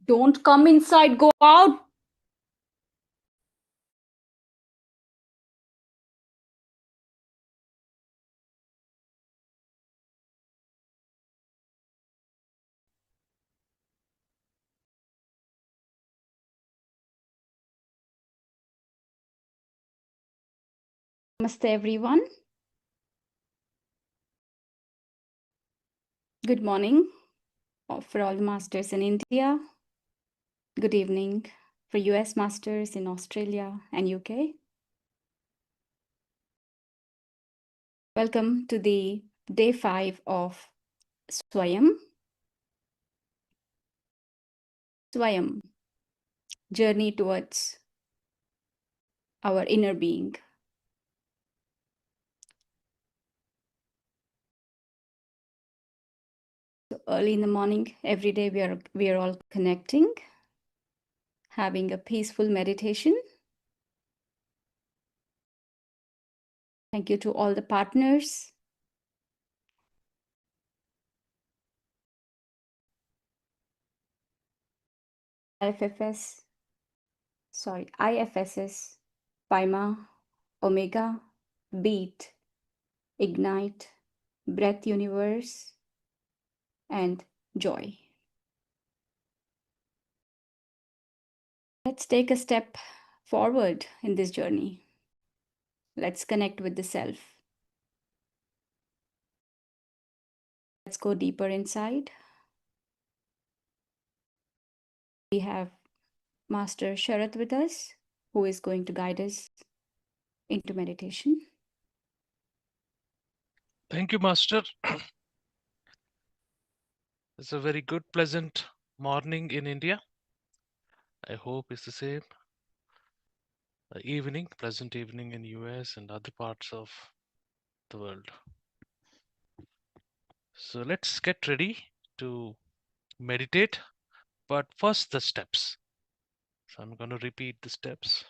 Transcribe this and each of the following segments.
Don't come inside, go out. Namaste, everyone. Good morning for all the masters in India. Good evening for US masters in Australia and UK. Welcome to the day 5 of Swayam. Swayam, journey towards our inner being. So early in the morning, every day we are all connecting, having a peaceful meditation. Thank you to all the partners. IFSS, PIMA, Omega, Beat, Ignite, Breath Universe, and Joy. Let's take a step forward in this journey. Let's connect with the self. Let's go deeper inside. We have Master Sharath with us, who is going to guide us into meditation. Thank you, Master. It's a very good, pleasant morning in India. I hope it's the same. Evening, pleasant evening in US and other parts of the world. So let's get ready to meditate. But first, the steps. So I'm going to repeat the steps.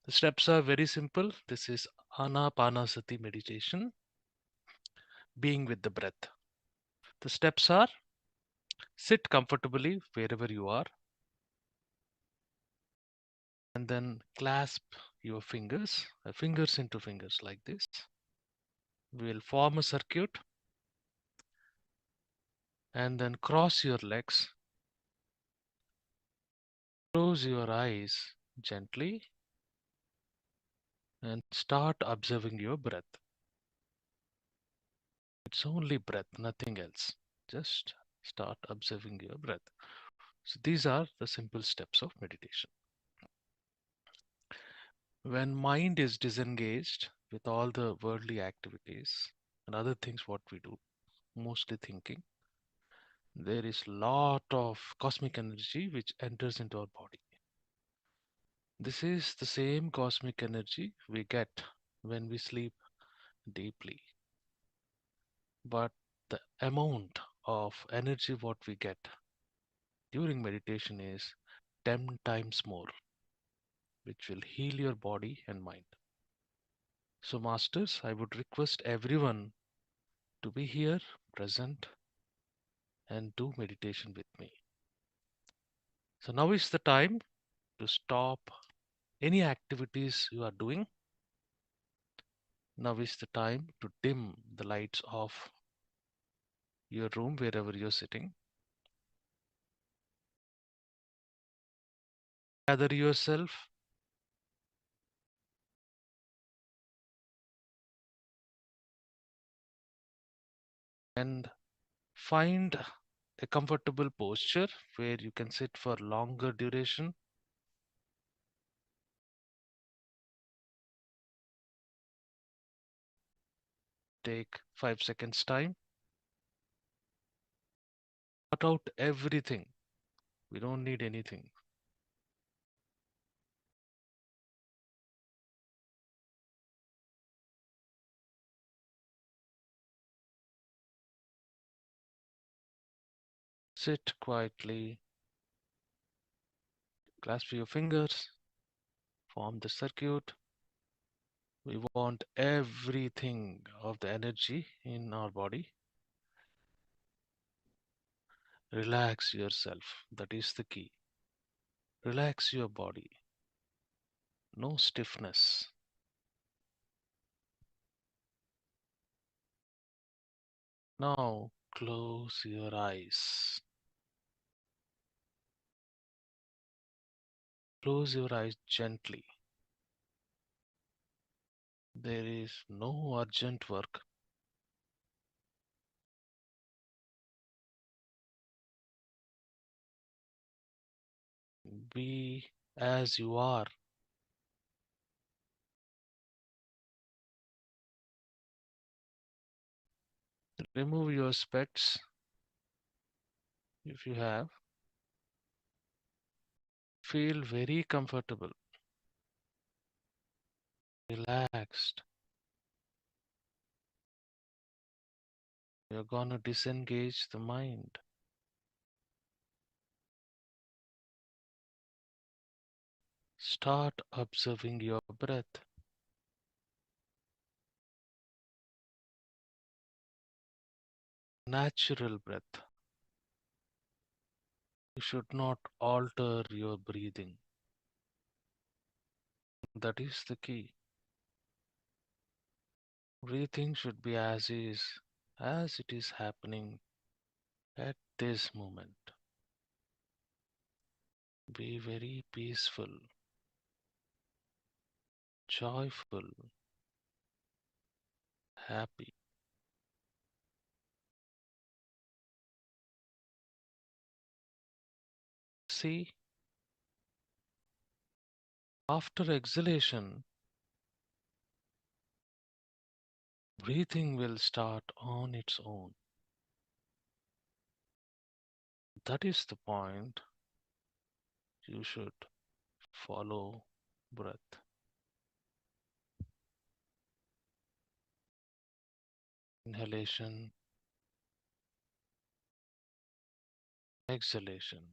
The steps are very simple. This is Ana-Pana-Sati Meditation, being with the breath. The steps are: sit comfortably wherever you are, and then clasp your fingers into fingers like this. We'll form a circuit and then cross your legs. Close your eyes gently and start observing your breath. It's only breath, nothing else. Just start observing your breath. So these are the simple steps of meditation. When mind is disengaged with all the worldly activities and other things what we do, mostly thinking, there is lot of cosmic energy which enters into our body. This is the same cosmic energy we get when we sleep deeply. But the amount of energy what we get during meditation is 10 times more, which will heal your body and mind. So, masters, I would request everyone to be here, present, and do meditation with me. So now is the time to stop any activities you are doing. Now is the time to dim the lights of your room wherever you're sitting. Gather yourself and find a comfortable posture where you can sit for longer duration. Take 5 seconds time. Cut out everything. We don't need anything. Sit quietly. Clasp your fingers. Form the circuit. We want everything of the energy in our body Relax yourself. That is the key. Relax your body. No stiffness. Now close your eyes. Close your eyes gently. There is no urgent work. Be as you are. Remove your specs if you have. Feel very comfortable, relaxed. You're gonna disengage the mind. Start observing your breath. Natural breath. You should not alter your breathing. That is the key. Breathing should be as is, as it is happening at this moment. Be very peaceful, joyful, happy. See, after exhalation, breathing will start on its own. That is the point. You should follow breath. Inhalation, exhalation.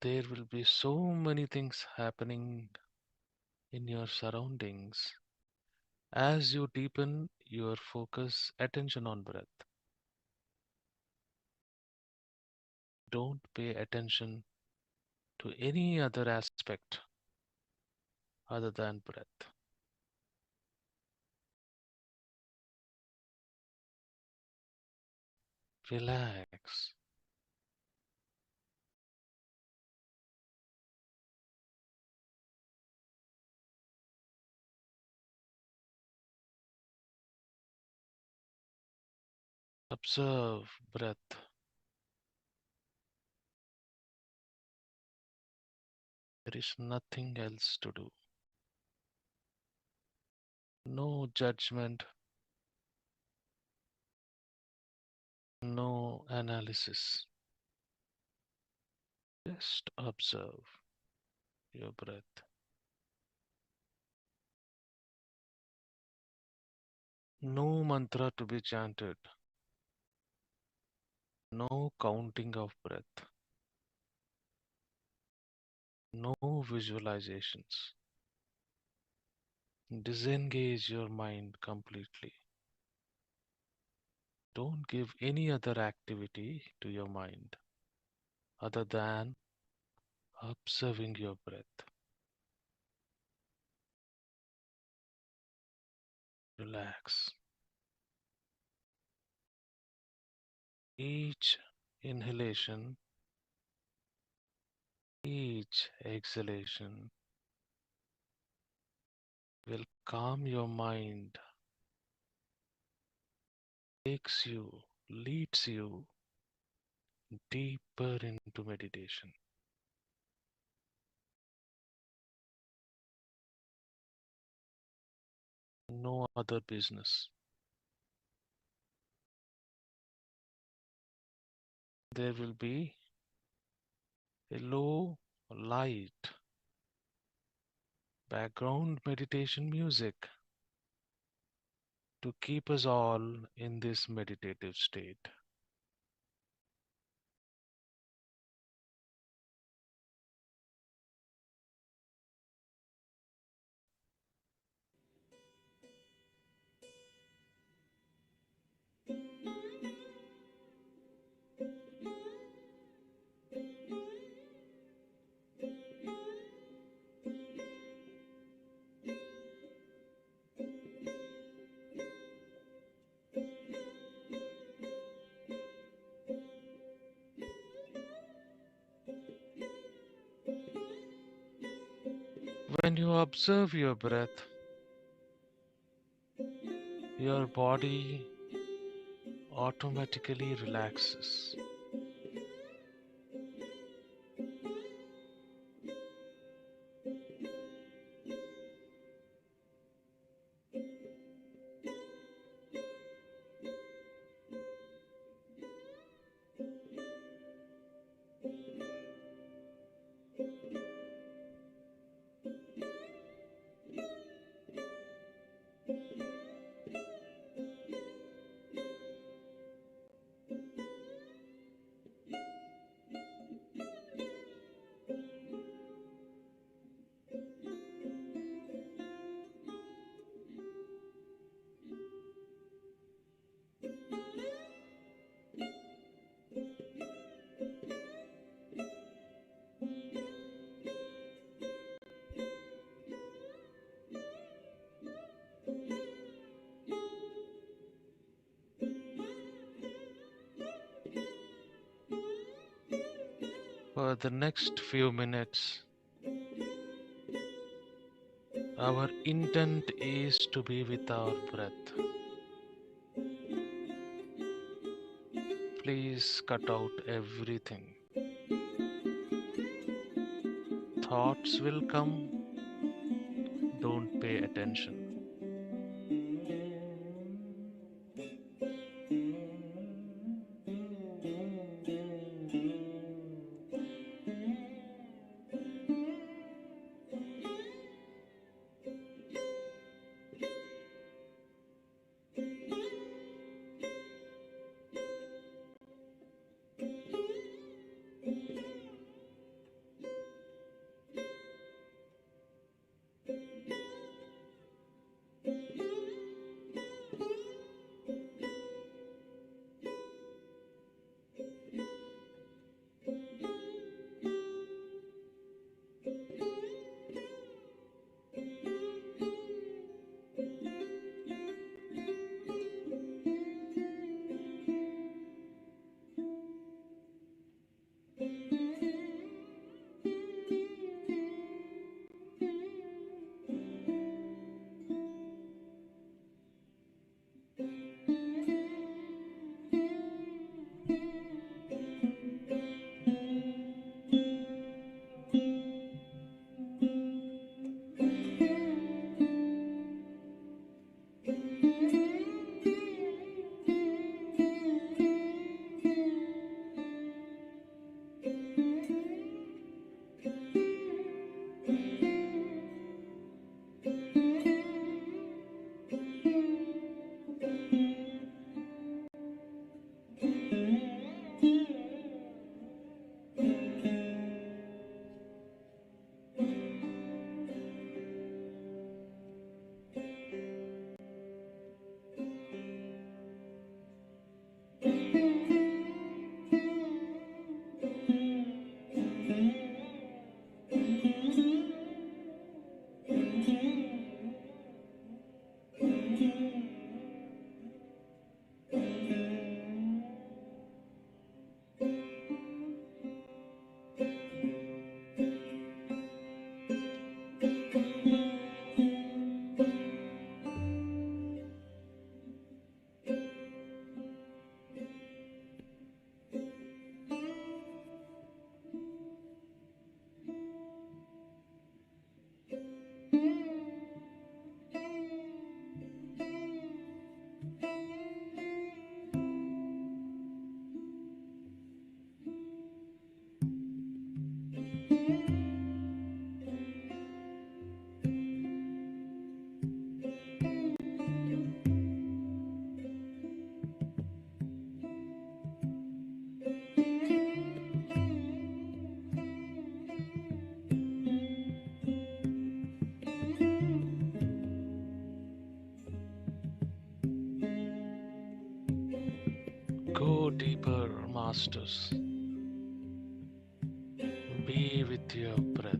There will be so many things happening in your surroundings as you deepen your focus attention on breath. Don't pay attention to any other aspect other than breath. Relax. Observe breath. There is nothing else to do. No judgment, no analysis. Just observe your breath. No mantra to be chanted. No counting of breath. No visualizations. Disengage your mind completely. Don't give any other activity to your mind other than observing your breath. Relax. Each inhalation, each exhalation will calm your mind, takes you, leads you deeper into meditation. No other business. There will be a low light background meditation music to keep us all in this meditative state. When you observe your breath, your body automatically relaxes. For the next few minutes, our intent is to be with our breath. Please cut out everything. Thoughts will come, don't pay attention. Go deeper, masters. Be with your breath.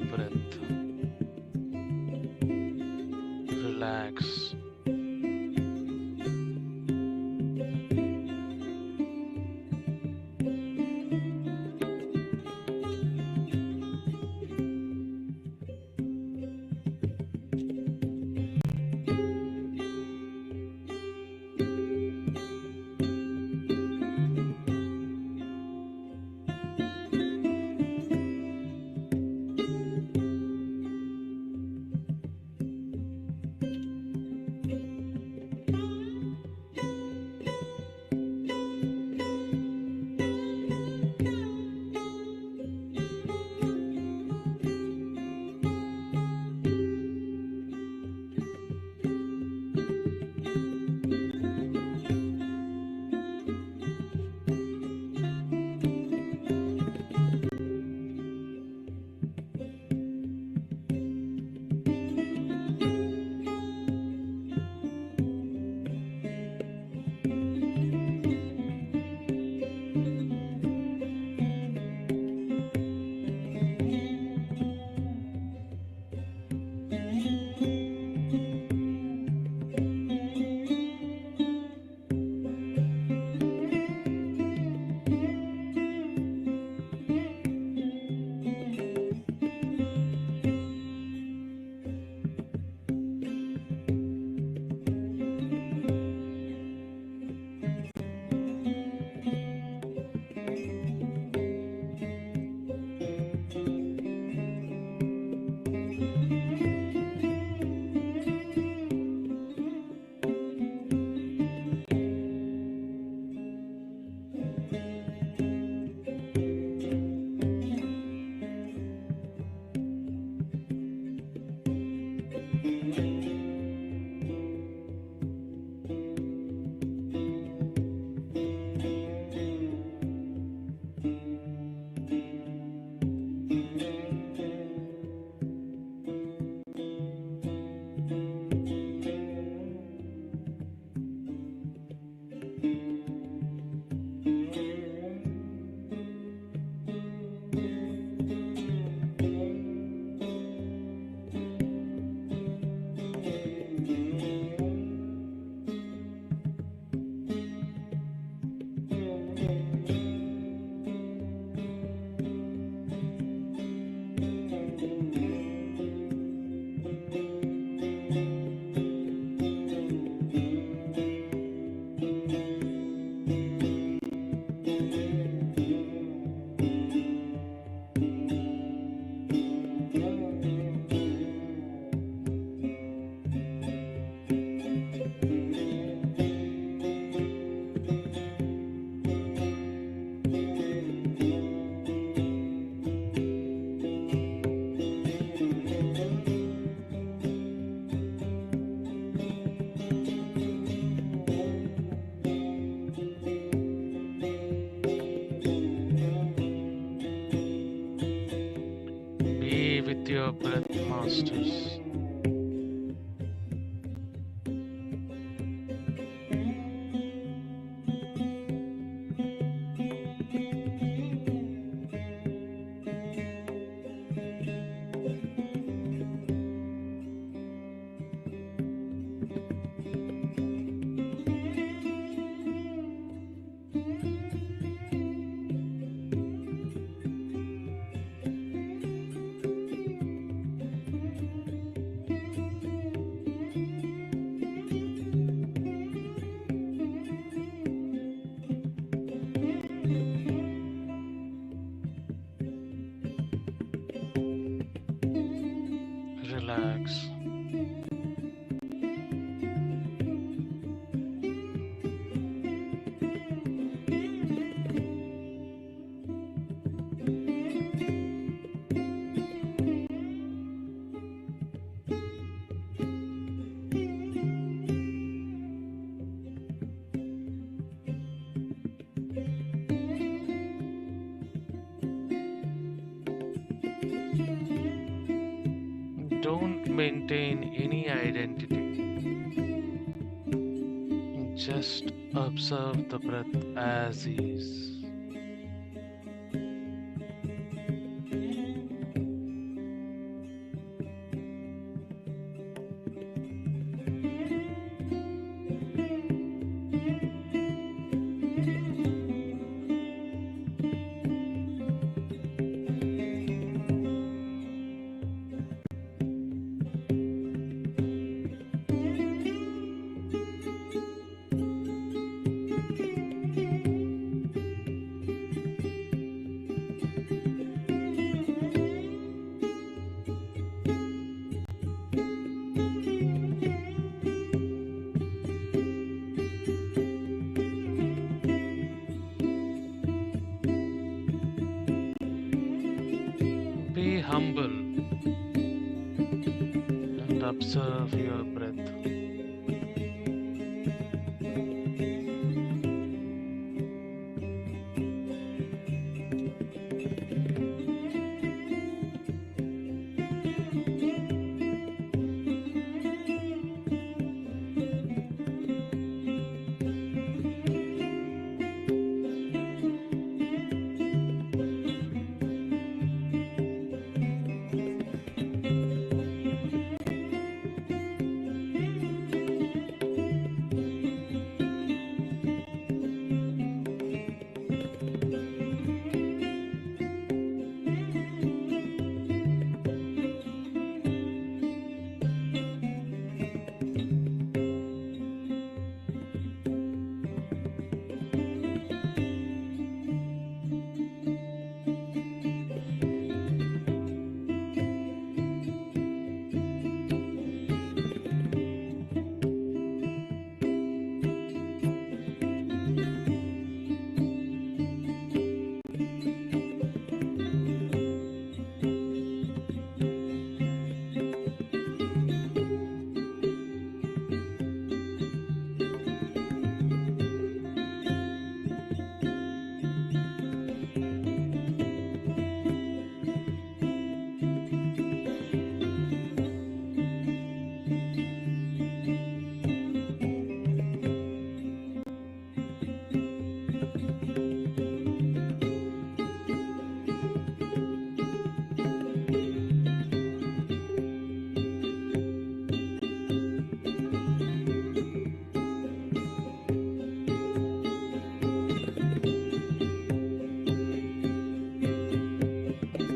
breath. Relax. With your breath, masters. Relax. Don't maintain any identity. Just observe the breath as is. observe your breath.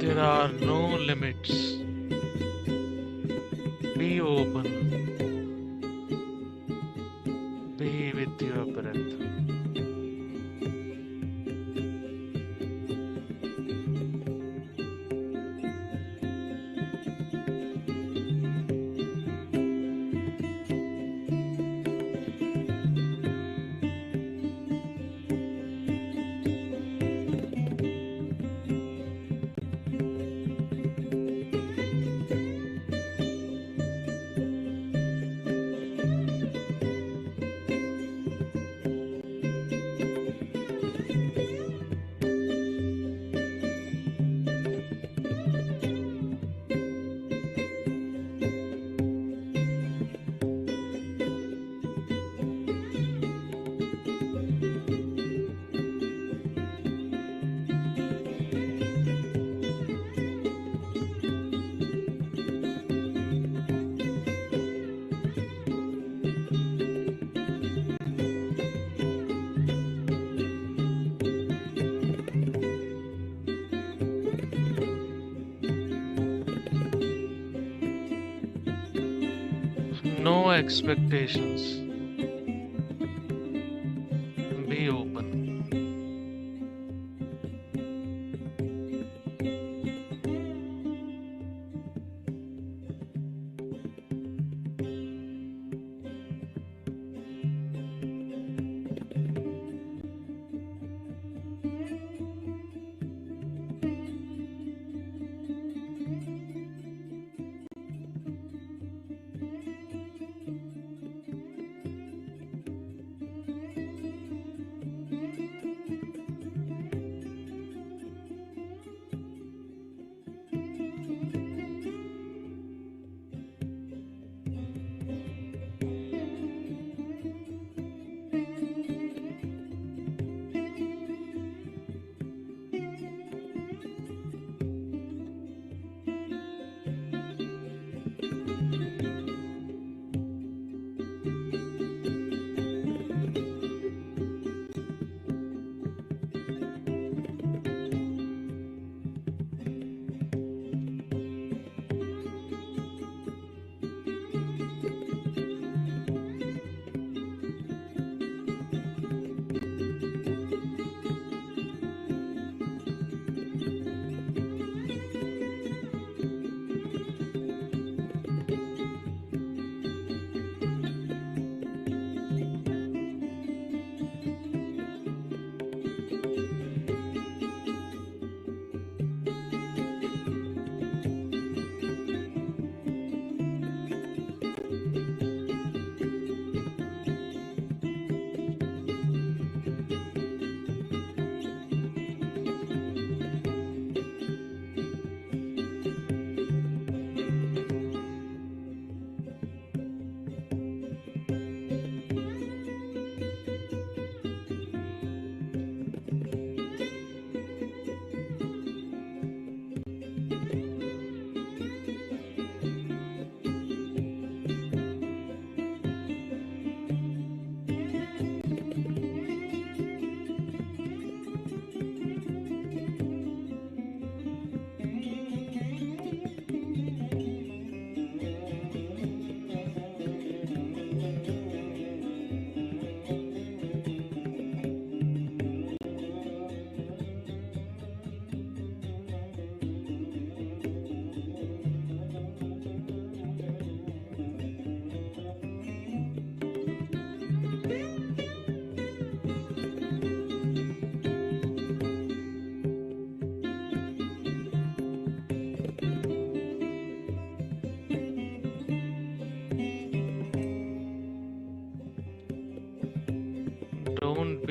There are no limits. Be open. Be with your breath. No expectations. Be open.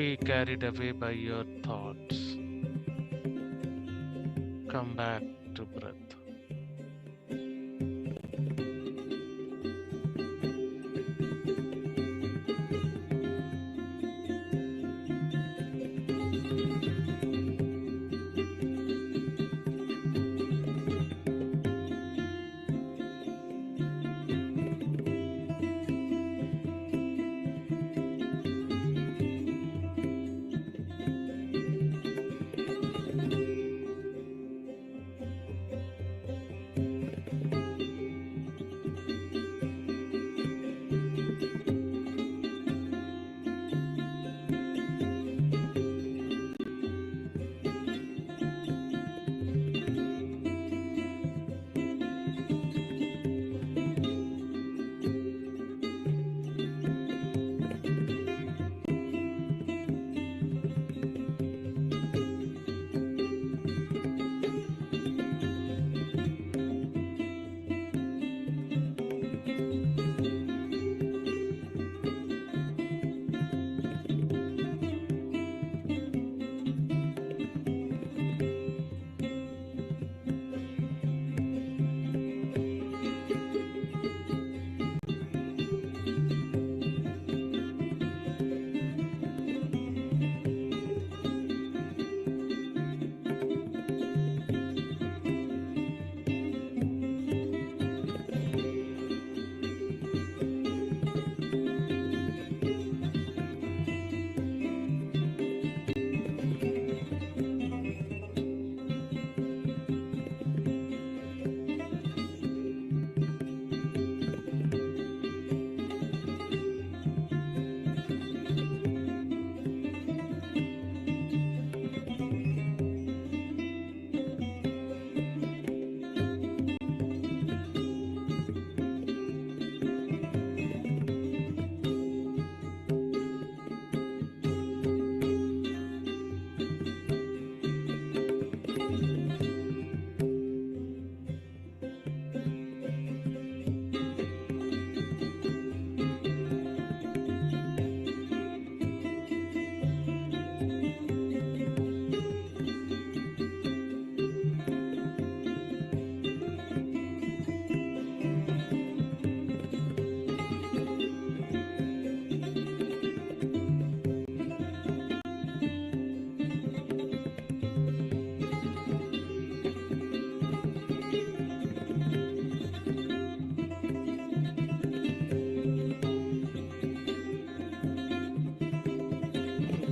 be carried away by your thoughts. Come back to breath.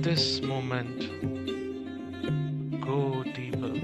This moment, go deeper.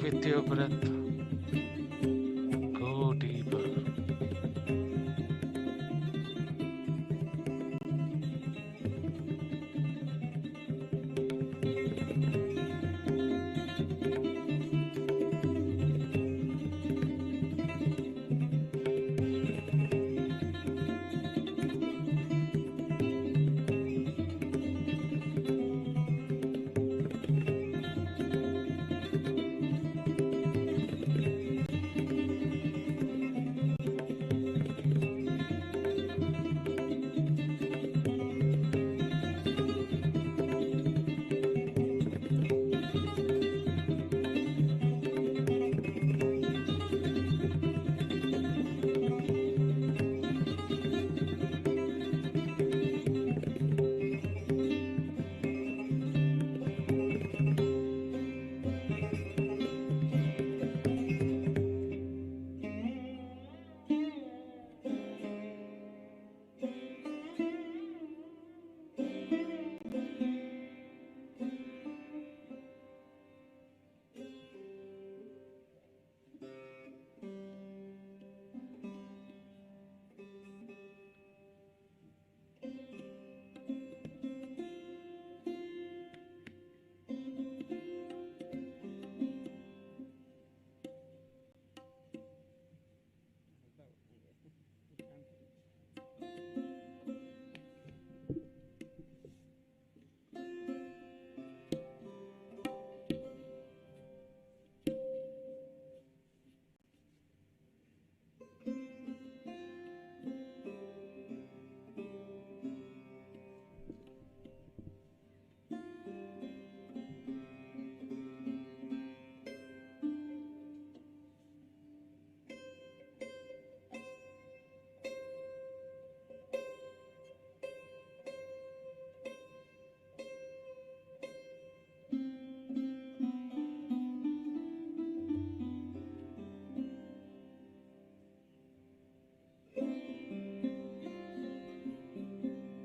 With your breath.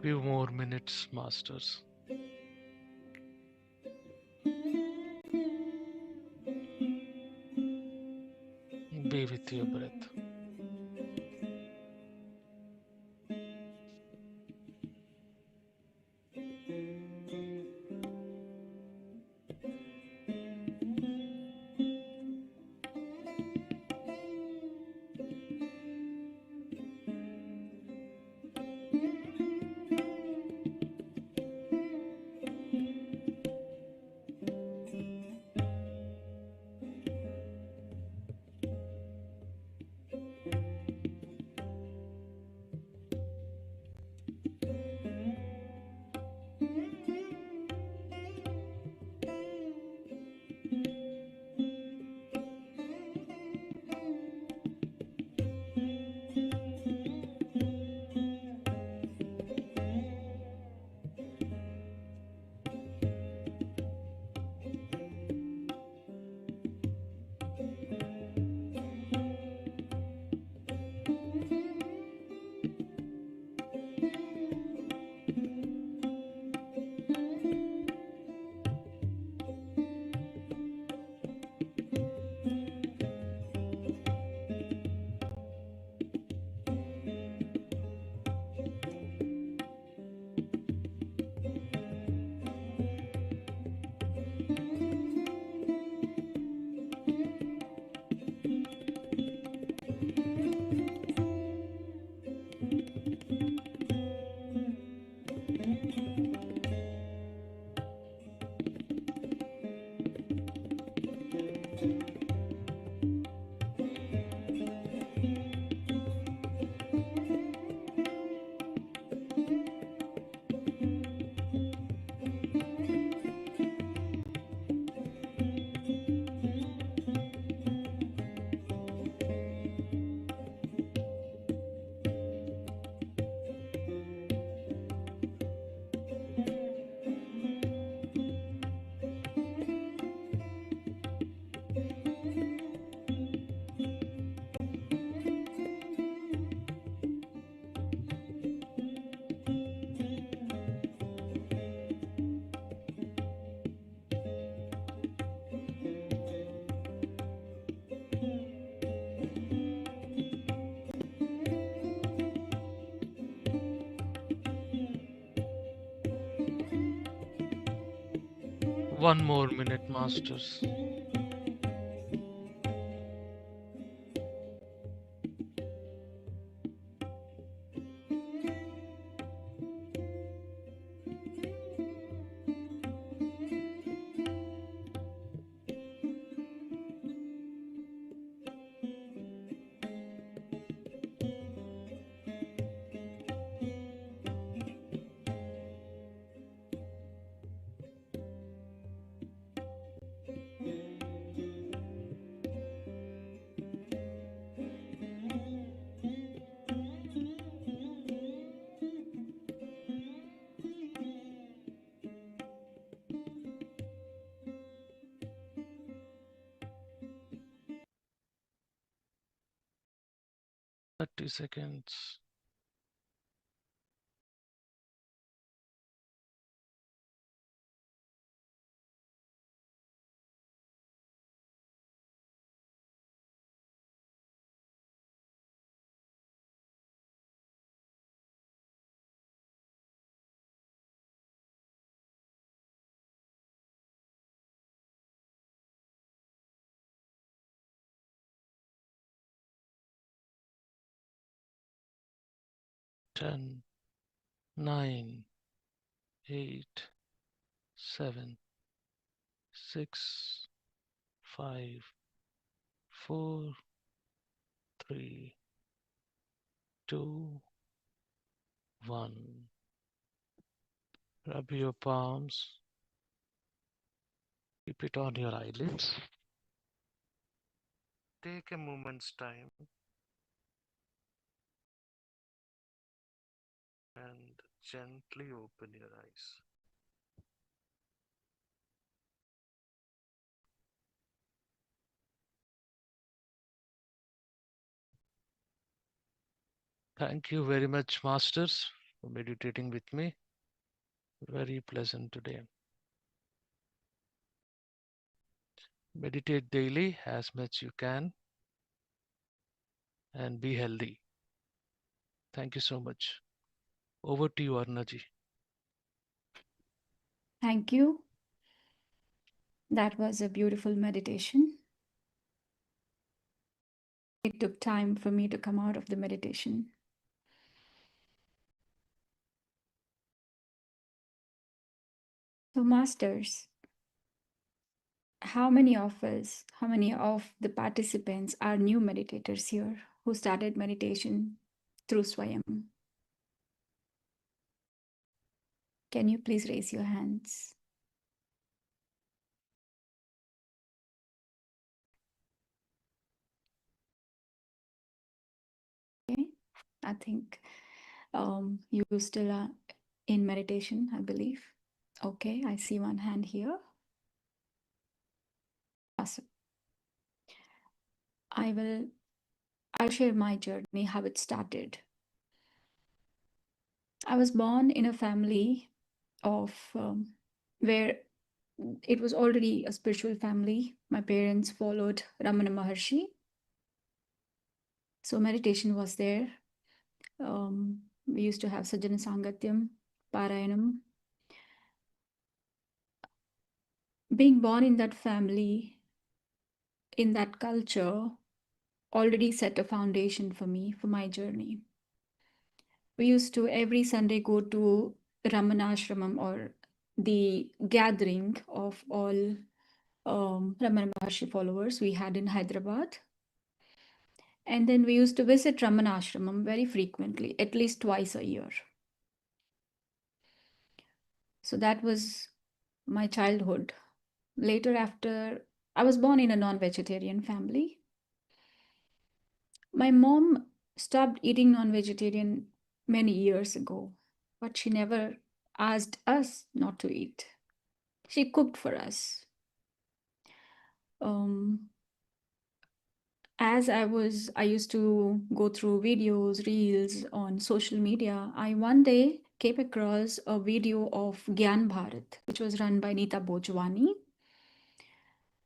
Few more minutes, masters. Be with your breath. One more minute, masters. Thirty seconds. Ten, nine, eight, seven, six, five, four, three, two, one. Rub your palms. Keep it on your eyelids. Take a moment's time and gently open your eyes. Thank you very much, masters, for meditating with me. Very pleasant today. Meditate daily as much you can and be healthy. Thank you so much. Over to you, Arnaji. Thank you. That was a beautiful meditation. It took time for me to come out of the meditation. So, masters, how many of us, how many of the participants are new meditators here who started meditation through Swayam? Can you please raise your hands? Okay, I think you still are in meditation, I believe. Okay, I see one hand here. Awesome. I'll share my journey, how it started. I was born in a family of where it was already a spiritual family. My parents followed Ramana Maharshi. So meditation was there. We used to have Sajjana Sangatyam, Parayanam. Being born in that family, in that culture, already set a foundation for me, for my journey. We used to every Sunday go to Ramanashramam, or the gathering of all Ramana Maharshi followers we had in Hyderabad. And then we used to visit Ramanashramam very frequently, at least twice a year. So that was my childhood. Later, after I was born in a non-vegetarian family, my mom stopped eating non-vegetarian many years ago, but she never asked us not to eat. She cooked for us. As I used to go through videos, reels on social media. I one day came across a video of Gyan Bharat, which was run by Neeta Bhojwani.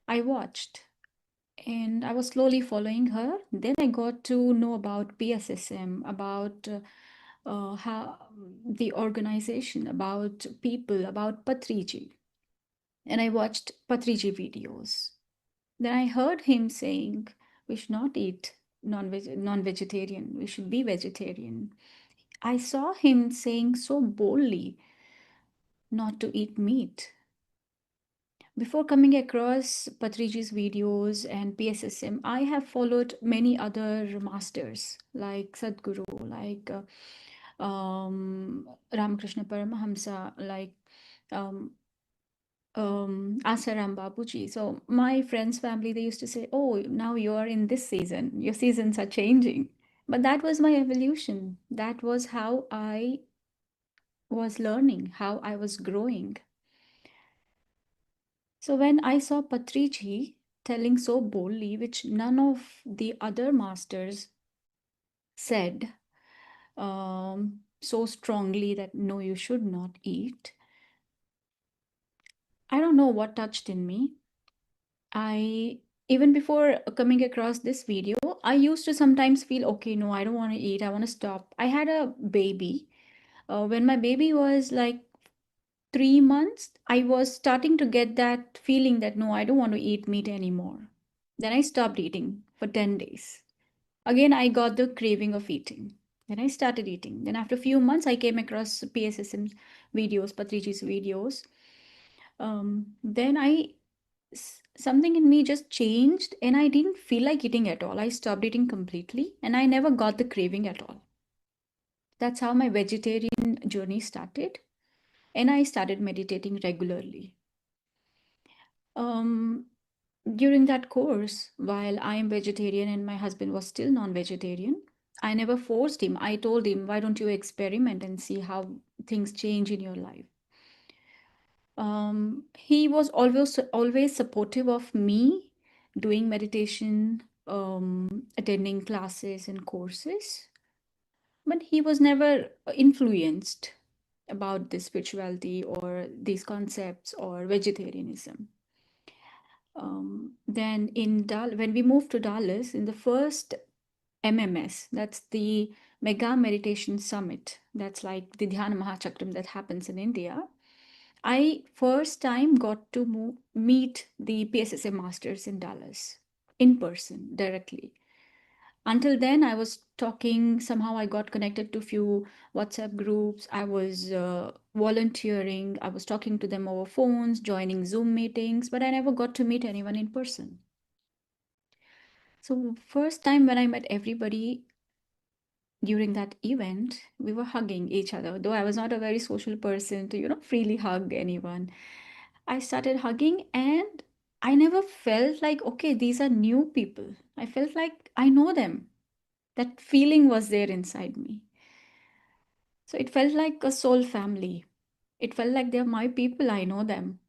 I watched and I was slowly following her. Then I got to know about PSSM, about how the organization, about people, about Patriji. And I watched Patriji videos. Then I heard him saying, we should not eat non-vegetarian, we should be vegetarian. I saw him saying so boldly not to eat meat. Before coming across Patriji's videos and PSSM, I have followed many other masters like Sadhguru, like Ramakrishna Paramahamsa, like um, Asaram Babuji. So my friends' family, they used to say, "Oh, now you are in this season. Your seasons are changing." But that was my evolution. That was how I was learning, how I was growing. So when I saw Patriji telling so boldly, which none of the other masters said so strongly that no, you should not eat, I don't know what touched in me. I even before coming across this video, I used to sometimes feel, okay, no, I don't want to eat. I want to stop. I had a baby. When my baby was like 3 months, I was starting to get that feeling that no, I don't want to eat meat anymore. Then I stopped eating for 10 days. Again, I got the craving of eating. Then I started eating. Then after a few months, I came across PSSM videos, Patriji's videos. Then something in me just changed and I didn't feel like eating at all. I stopped eating completely and I never got the craving at all. That's how my vegetarian journey started. And I started meditating regularly. During that course, while I am vegetarian and my husband was still non-vegetarian, I never forced him. I told him, why don't you experiment and see how things change in your life? He was always supportive of me doing meditation, attending classes and courses. but he was never influenced about this spirituality or these concepts or vegetarianism. Then when we moved to Dallas in the first MMS, that's the Mega Meditation Summit, that's like the Dhyana Mahachakram that happens in India. I first time got to meet the PSSM masters in Dallas in person directly. Until then, I was talking, somehow I got connected to few WhatsApp groups. I was volunteering. I was talking to them over phones, joining Zoom meetings, but I never got to meet anyone in person. So first time when I met everybody during that event, we were hugging each other. Though I was not a very social person to, freely hug anyone. I started hugging and I never felt like, okay, these are new people. I felt like I know them. That feeling was there inside me. So it felt like a soul family. It felt like they're my people, I know them.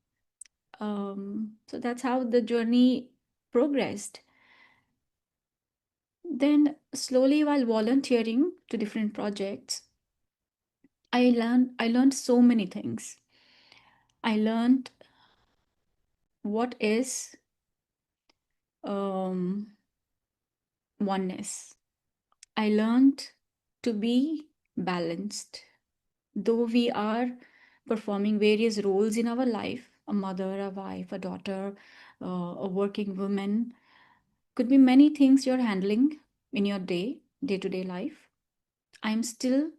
So that's how the journey progressed. Then, slowly, while volunteering to different projects, I learned so many things. I learned what is um, oneness. I learned to be balanced. Though we are performing various roles in our life, a mother, a wife, a daughter, a working woman, could be many things you're handling in your day to day life. I'm still,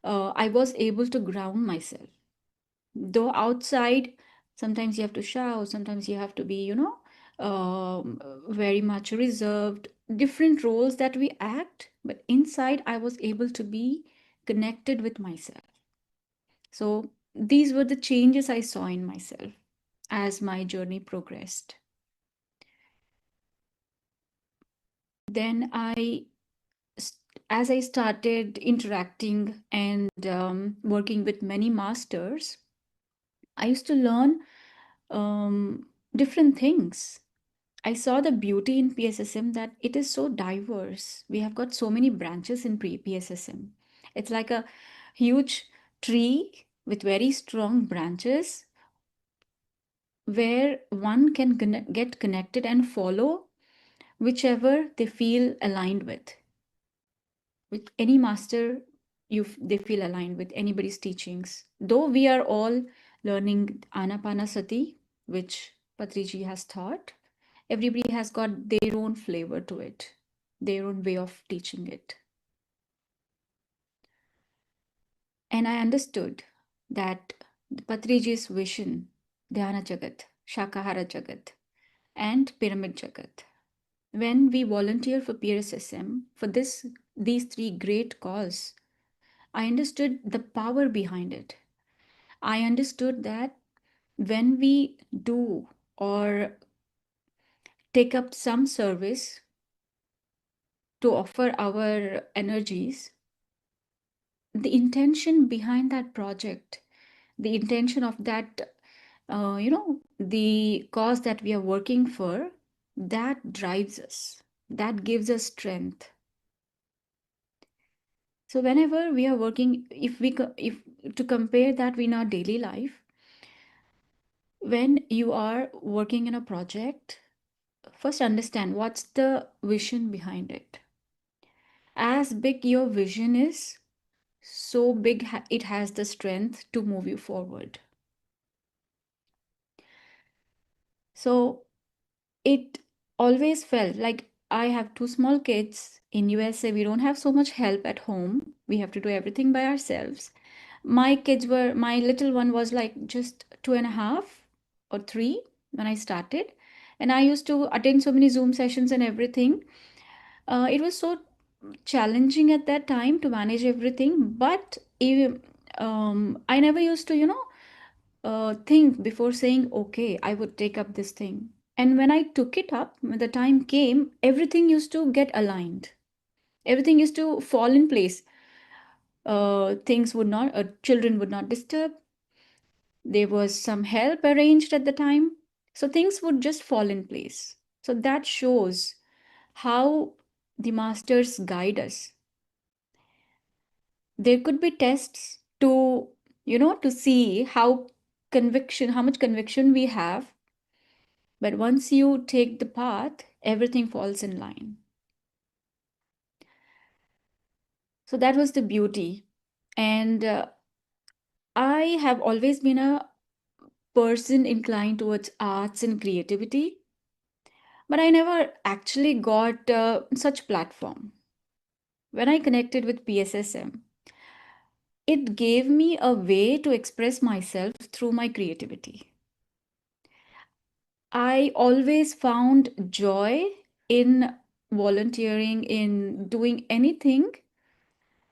I was able to ground myself. Though outside, sometimes you have to shout, sometimes you have to be, very much reserved, different roles that we act, but inside, I was able to be connected with myself. So these were the changes I saw in myself as my journey progressed. Then as I started interacting and working with many masters, I used to learn different things. I saw the beauty in PSSM that it is so diverse. We have got so many branches in PSSM. It's like a huge tree with very strong branches where one can get connected and follow whichever they feel aligned with any master they feel aligned with anybody's teachings. Though we are all learning Ana-Pana-Sati, which Patriji has taught, everybody has got their own flavor to it, their own way of teaching it. And I understood that Patriji's vision, Dhyana Jagath, Shakahara Jagath, and Pyramid Jagath, when we volunteer for PSSM for these three great cause, I understood the power behind it. I understood that when we do or take up some service to offer our energies, the intention behind that project, the intention of that, the cause that we are working for, that drives us, that gives us strength. So whenever we are working, if to compare that in our daily life, when you are working in a project, first understand what's the vision behind it. As big your vision is, so big it has the strength to move you forward. So it always felt like I have two small kids in USA. We don't have so much help at home. We have to do everything by ourselves. My little one was like just 2.5 or 3 when I started. And I used to attend so many Zoom sessions and everything. It was so challenging at that time to manage everything. But I never used to, think before saying, okay, I would take up this thing. And when I took it up, when the time came, everything used to get aligned. Everything used to fall in place. Children would not disturb. There was some help arranged at the time. So things would just fall in place. So that shows how the masters guide us. There could be tests to, to see how much conviction we have. But once you take the path, everything falls in line. So that was the beauty. And I have always been a person inclined towards arts and creativity, but I never actually got such platform. When I connected with PSSM, it gave me a way to express myself through my creativity. I always found joy in volunteering, in doing anything,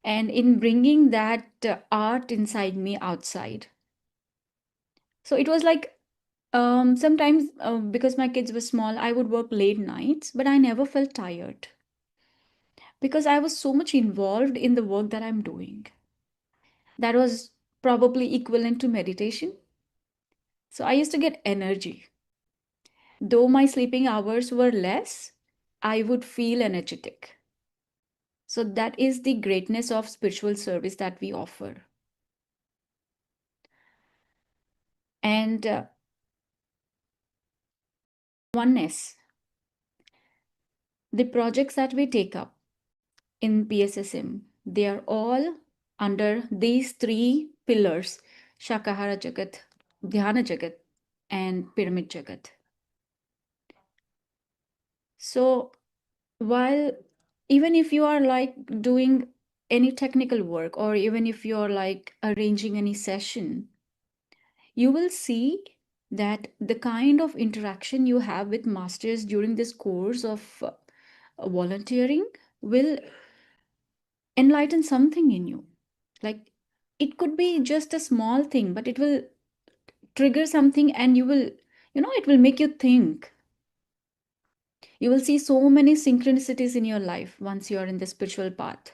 and in bringing that art inside me outside. So it was like, sometimes, because my kids were small, I would work late nights, but I never felt tired because I was so much involved in the work that I'm doing. That was probably equivalent to meditation. So I used to get energy. Though my sleeping hours were less, I would feel energetic. So that is the greatness of spiritual service that we offer. And oneness, the projects that we take up in PSSM, they are all under these three pillars: Shakahara Jagath, Dhyana Jagath, and Pyramid Jagath. So, while even if you are like doing any technical work, or even if you're like arranging any session, you will see that the kind of interaction you have with masters during this course of volunteering will enlighten something in you. Like, it could be just a small thing, but it will trigger something, and it will make you think. You will see so many synchronicities in your life once you are in the spiritual path.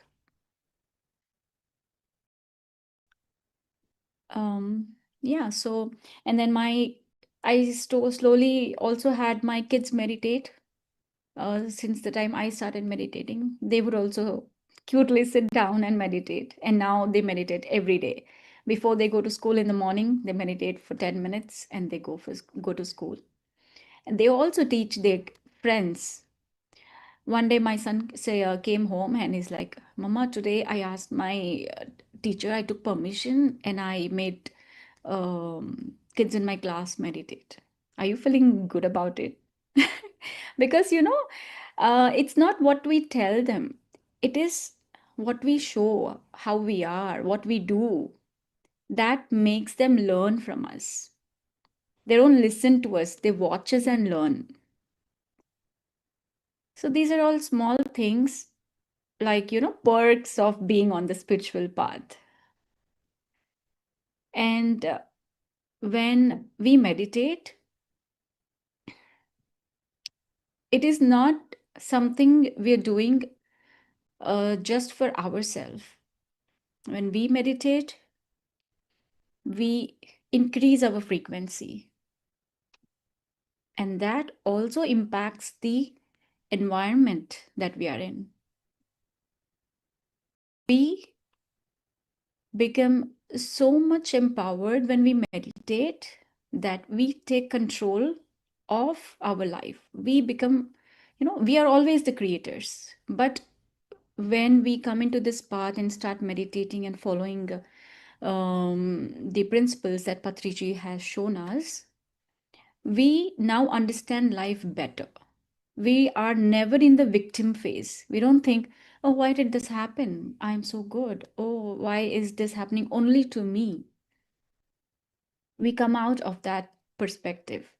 Yeah, so, and then slowly also had my kids meditate. Since the time I started meditating, they would also cutely sit down and meditate. And now they meditate every day. Before they go to school in the morning, they meditate for 10 minutes and they go to school. And they also teach their friends. One day my son came home and he's like, Mama, today I asked my teacher, I took permission and I made kids in my class meditate. Are you feeling good about it? Because, it's not what we tell them, it is what we show, how we are, what we do, that makes them learn from us. They don't listen to us, they watch us and learn. So these are all small things, like, perks of being on the spiritual path. And when we meditate, it is not something we're doing just for ourselves. When we meditate, we increase our frequency, and that also impacts the environment that we are in. We become so much empowered when we meditate that we take control of our life. We become, we are always the creators. But when we come into this path and start meditating and following the principles that Patriji has shown us, we now understand life better. We are never in the victim phase. We don't think, oh, why did this happen? I'm so good. Oh, why is this happening only to me? We come out of that perspective.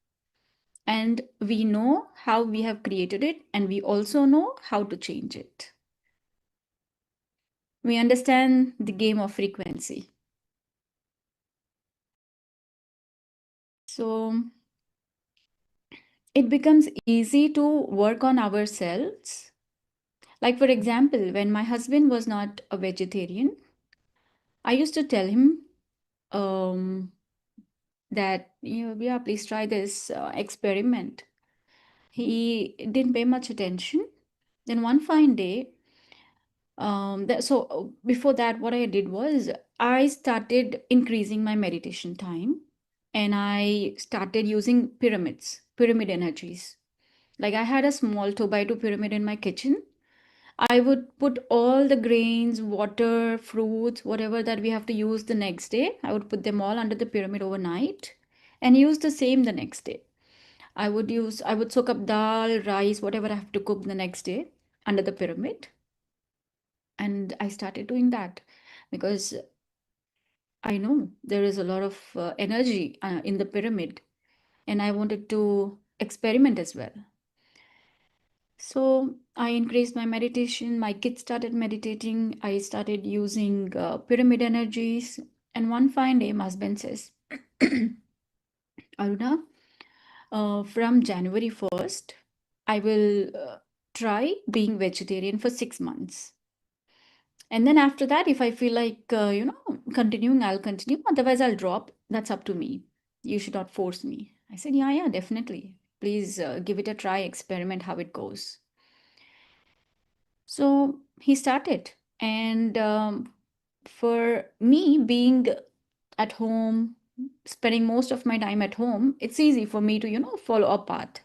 And we know how we have created it, and we also know how to change it. We understand the game of frequency. So it becomes easy to work on ourselves. Like, for example, when my husband was not a vegetarian, I used to tell him um, that, yeah, please try this experiment. He didn't pay much attention. Then one fine day, Before that, what I did was I started increasing my meditation time, and I started using pyramid energies. Like I had a small 2 by 2 pyramid in my kitchen. I would put all the grains, water, fruits, whatever that we have to use the next day. I would put them all under the pyramid overnight and use the same the next day. I would soak up dal, rice, whatever I have to cook the next day under the pyramid. And I started doing that because I know there is a lot of energy in the pyramid, and I wanted to experiment as well. So I increased my meditation. My kids started meditating. I started using pyramid energies. And one fine day, my husband says, Aruna, from January 1st, I will try being vegetarian for 6 months. And then after that, if I feel like, continuing, I'll continue. Otherwise, I'll drop. That's up to me. You should not force me. I said, yeah, yeah, definitely. Please give it a try, experiment how it goes. So he started. And for me, being at home, spending most of my time at home, it's easy for me to, follow a path.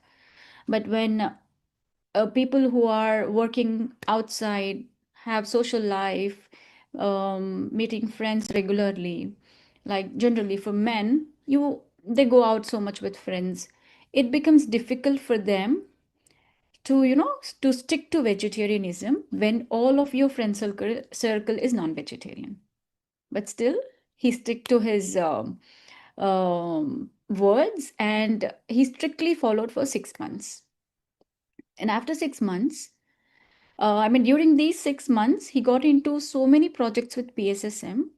But when people who are working outside, have social life, meeting friends regularly, like generally for men, they go out so much with friends. It becomes difficult for them to to stick to vegetarianism when all of your friend circle is non-vegetarian. But still, he stick to his words, and he strictly followed for 6 months. And after 6 months, during these 6 months, he got into so many projects with PSSM,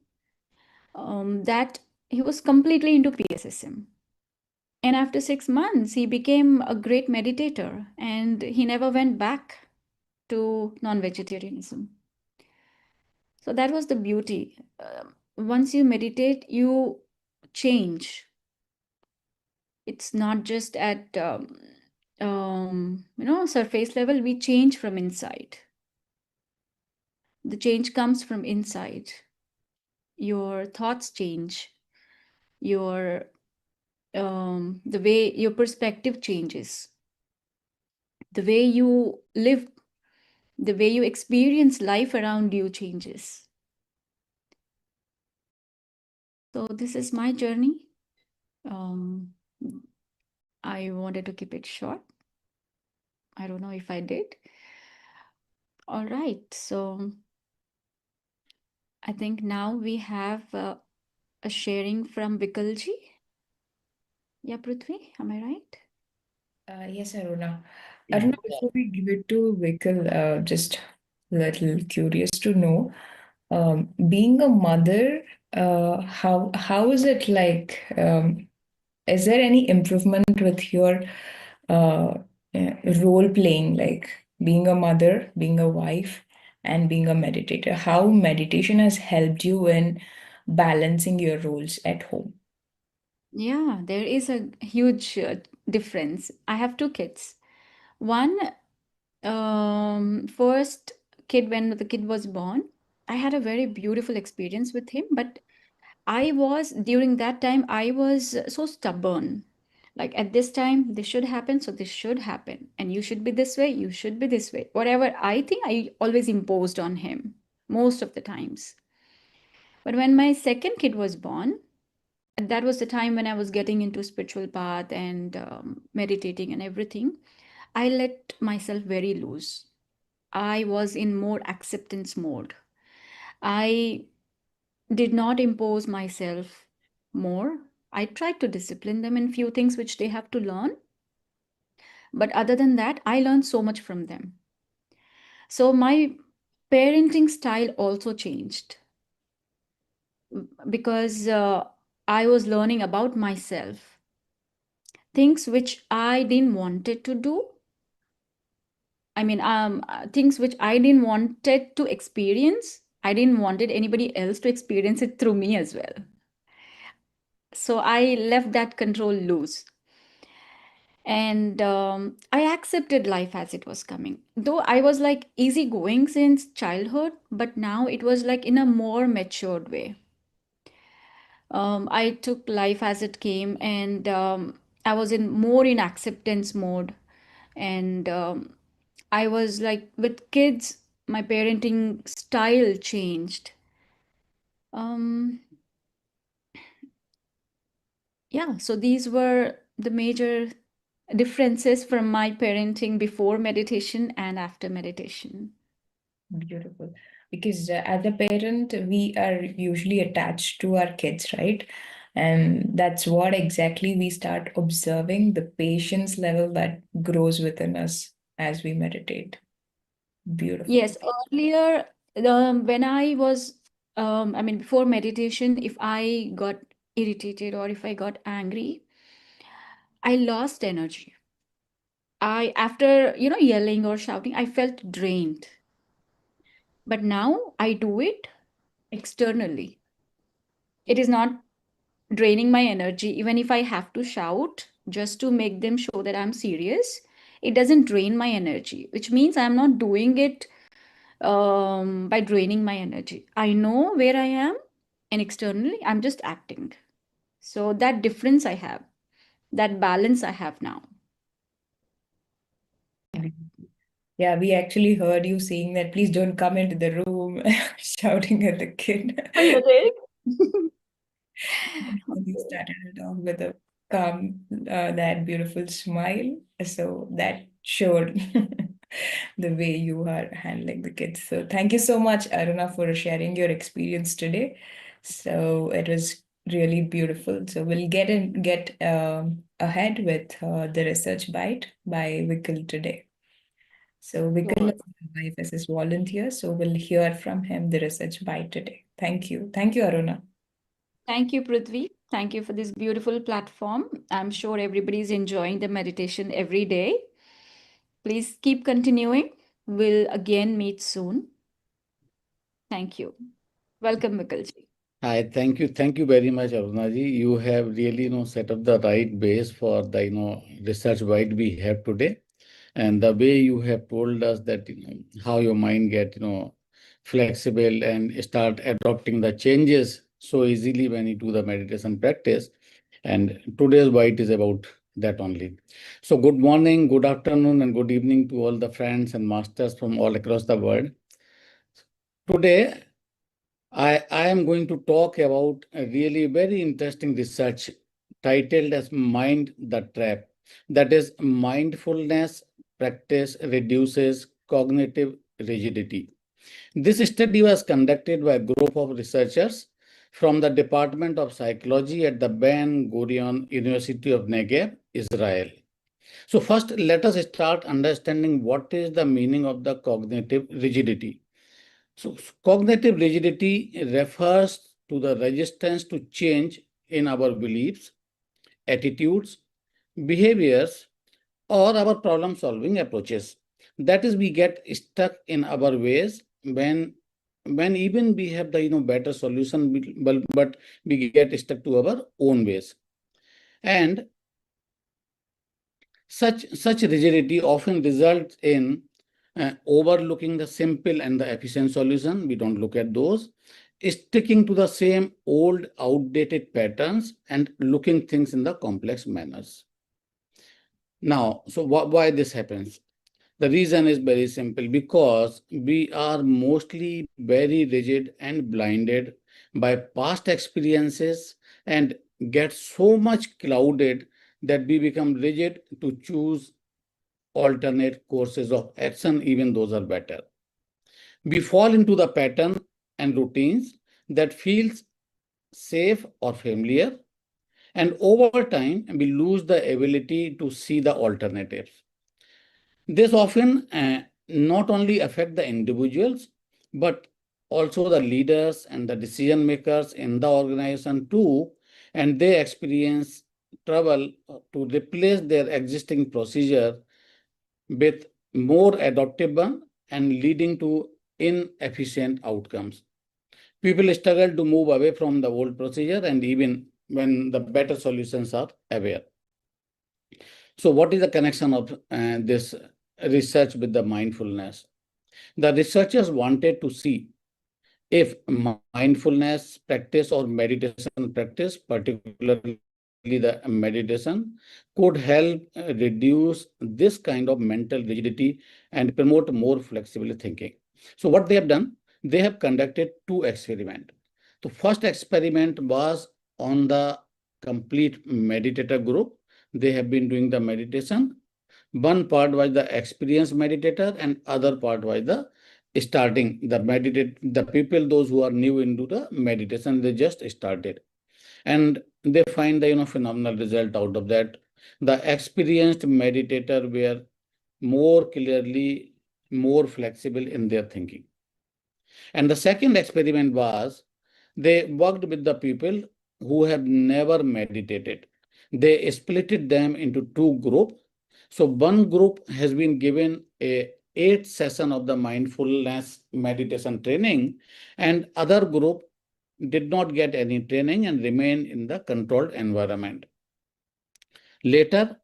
that he was completely into PSSM. And after 6 months, he became a great meditator, and he never went back to non-vegetarianism. So that was the beauty. Once you meditate, you change. It's not just at surface level. We change from inside. The change comes from inside. Your thoughts change. Your the way your perspective changes. The way you live, the way you experience life around you changes. So this is my journey. Um, I wanted to keep it short. I don't know if I did. All right. So I think now we have a sharing from Vikalji. Yeah, Prithvi, am I right? Yes, Aruna. Yeah. Aruna, before we give it to Vikal, just a little curious to know, being a mother, how is it like? Is there any improvement with your uh, role playing, like being a mother, being a wife, and being a meditator? How meditation has helped you in balancing your roles at home? Yeah, there is a huge difference. I have two kids. One, first kid, when the kid was born, I had a very beautiful experience with him. But during that time, I was so stubborn. Like at this time, this should happen, so this should happen. And you should be this way, you should be this way. Whatever I think, I always imposed on him most of the times. But when my second kid was born, that was the time when I was getting into spiritual path and meditating and everything. I let myself very loose. I was in more acceptance mode. I did not impose myself more. I tried to discipline them in few things which they have to learn. But other than that, I learned so much from them. So my parenting style also changed because I was learning about myself. Things which I didn't wanted to do. Things which I didn't wanted to experience. I didn't wanted anybody else to experience it through me as well. So I left that control loose. And I accepted life as it was coming. Though I was like easygoing since childhood, but now it was like in a more matured way. I took life as it came, and I was in more in acceptance mode. And I was like with kids, my parenting style changed. Um, yeah, so these were the major differences from my parenting before meditation and after meditation. Beautiful. Because as a parent, we are usually attached to our kids, right? And that's what exactly we start observing the patience level that grows within us as we meditate. Beautiful. Yes, earlier, when I was, I mean, before meditation, if I got irritated or if I got angry, I lost energy. After, yelling or shouting, I felt drained. But now I do it externally. It is not draining my energy. Even if I have to shout just to make them show that I'm serious, it doesn't drain my energy, which means I'm not doing it by draining my energy. I know where I am, and externally, I'm just acting. So that difference I have, that balance I have now. Yeah. Yeah, we actually heard you saying that please don't come into the room shouting at the kid. Oh, you did? And you started it off with a calm, that beautiful smile. So that showed the way you are handling the kids. So thank you so much, Aruna, for sharing your experience today. So it was really beautiful. So we'll get ahead with the research bite by Vikil today. So Vikil Sure. is my wife as his volunteer. So we'll hear from him the research bite today. Thank you. Thank you, Aruna. Thank you, Prithvi. Thank you for this beautiful platform. I'm sure everybody's enjoying the meditation every day. Please keep continuing. We'll again meet soon. Thank you. Welcome, Mikalji. Hi, thank you very much, Arunaji. You have really, set up the right base for the, research bite we have today. And the way you have told us that, how your mind get, flexible and start adopting the changes so easily when you do the meditation practice. And today's bite is about that only. So good morning, good afternoon, and good evening to all the friends and masters from all across the world. Today, I am going to talk about a really very interesting research titled as Mind the Trap. That is, mindfulness practice reduces cognitive rigidity. This study was conducted by a group of researchers from the Department of Psychology at the Ben Gurion University of Negev, Israel. So first, let us start understanding what is the meaning of the cognitive rigidity. So, cognitive rigidity refers to the resistance to change in our beliefs, attitudes, behaviors, or our problem solving approaches. That is, we get stuck in our ways when even we have the better solution, but we get stuck to our own ways. And such rigidity often results in overlooking the simple and the efficient solution. We don't look at those. Sticking to the same old, outdated patterns and looking things in the complex manners. Now, so why this happens? The reason is very simple, because we are mostly very rigid and blinded by past experiences and get so much clouded that we become rigid to choose alternate courses of action, even those are better. We fall into the pattern and routines that feels safe or familiar, and over time we lose the ability to see the alternatives. This often not only affect the individuals, but also the leaders and the decision makers in the organization too, and they experience trouble to replace their existing procedure with more adaptable and leading to inefficient outcomes. People struggle to move away from the old procedure and even when the better solutions are aware. So what is the connection of this research with the mindfulness? The researchers wanted to see if mindfulness practice or meditation practice, particularly the meditation, could help reduce this kind of mental rigidity and promote more flexible thinking. So what they have done, they have conducted two experiments. The first experiment was on the complete meditator group. They have been doing the meditation. One part was the experienced meditator and other part was the starting the people, those who are new into the meditation, they just started, and they find the phenomenal result out of that. The experienced meditator were more clearly more flexible in their thinking. And the second experiment was they worked with the people who have never meditated. They splitted them into two groups. So one group has been given a 8 session of the mindfulness meditation training, and other group did not get any training and remain in the controlled environment. Later,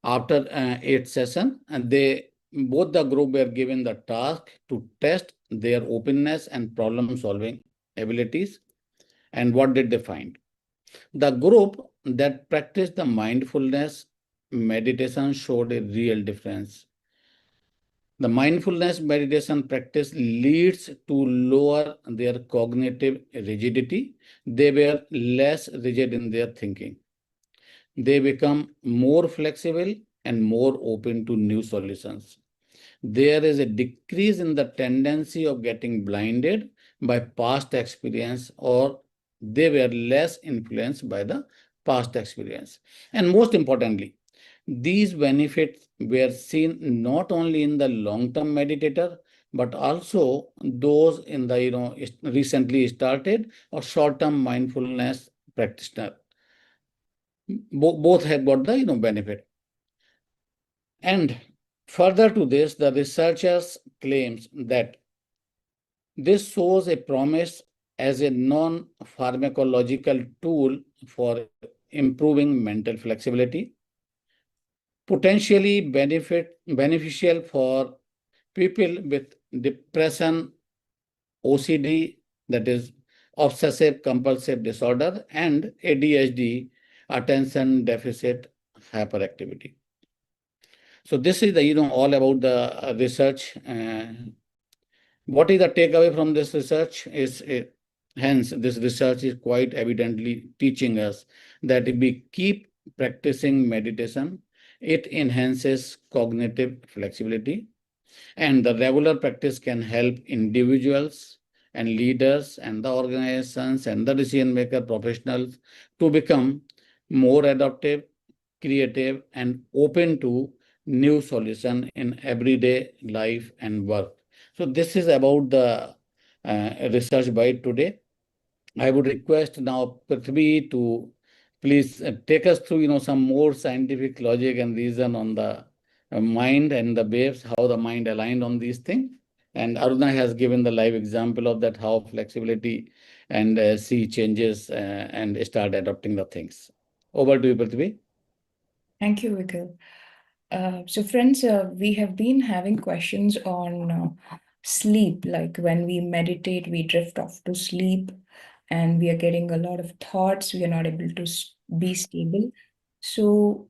after 8 session, and they both the group were given the task to test their openness and problem solving abilities. And what did they find? The group that practiced the mindfulness meditation showed a real difference. The mindfulness meditation practice leads to lower their cognitive rigidity. They were less rigid in their thinking. They become more flexible and more open to new solutions. There is a decrease in the tendency of getting blinded by past experience, or they were less influenced by the past experience. And most importantly, these benefits were seen not only in the long-term meditator, but also those in the recently started or short-term mindfulness practitioner. Both have got the benefit. And further to this, the researchers claims that this shows a promise as a non-pharmacological tool for improving mental flexibility, potentially beneficial for people with depression, OCD, that is obsessive compulsive disorder, and ADHD, attention deficit hyperactivity. So this is the all about the research. What is the takeaway from this research is hence this research is quite evidently teaching us that if we keep practicing meditation, it enhances cognitive flexibility, and the regular practice can help individuals and leaders and the organizations and the decision maker professionals to become more adaptive, creative, and open to new solution in everyday life and work. So this is about the research by today. I would request now Prithvi to please take us through some more scientific logic and reason on the mind and the waves, how the mind aligned on these things. And Aruna has given the live example of that, how flexibility and see changes and start adopting the things. Over to you, Prithvi. Thank you, Vikal. So friends, we have been having questions on sleep, like when we meditate, we drift off to sleep and we are getting a lot of thoughts, we are not able to be stable. So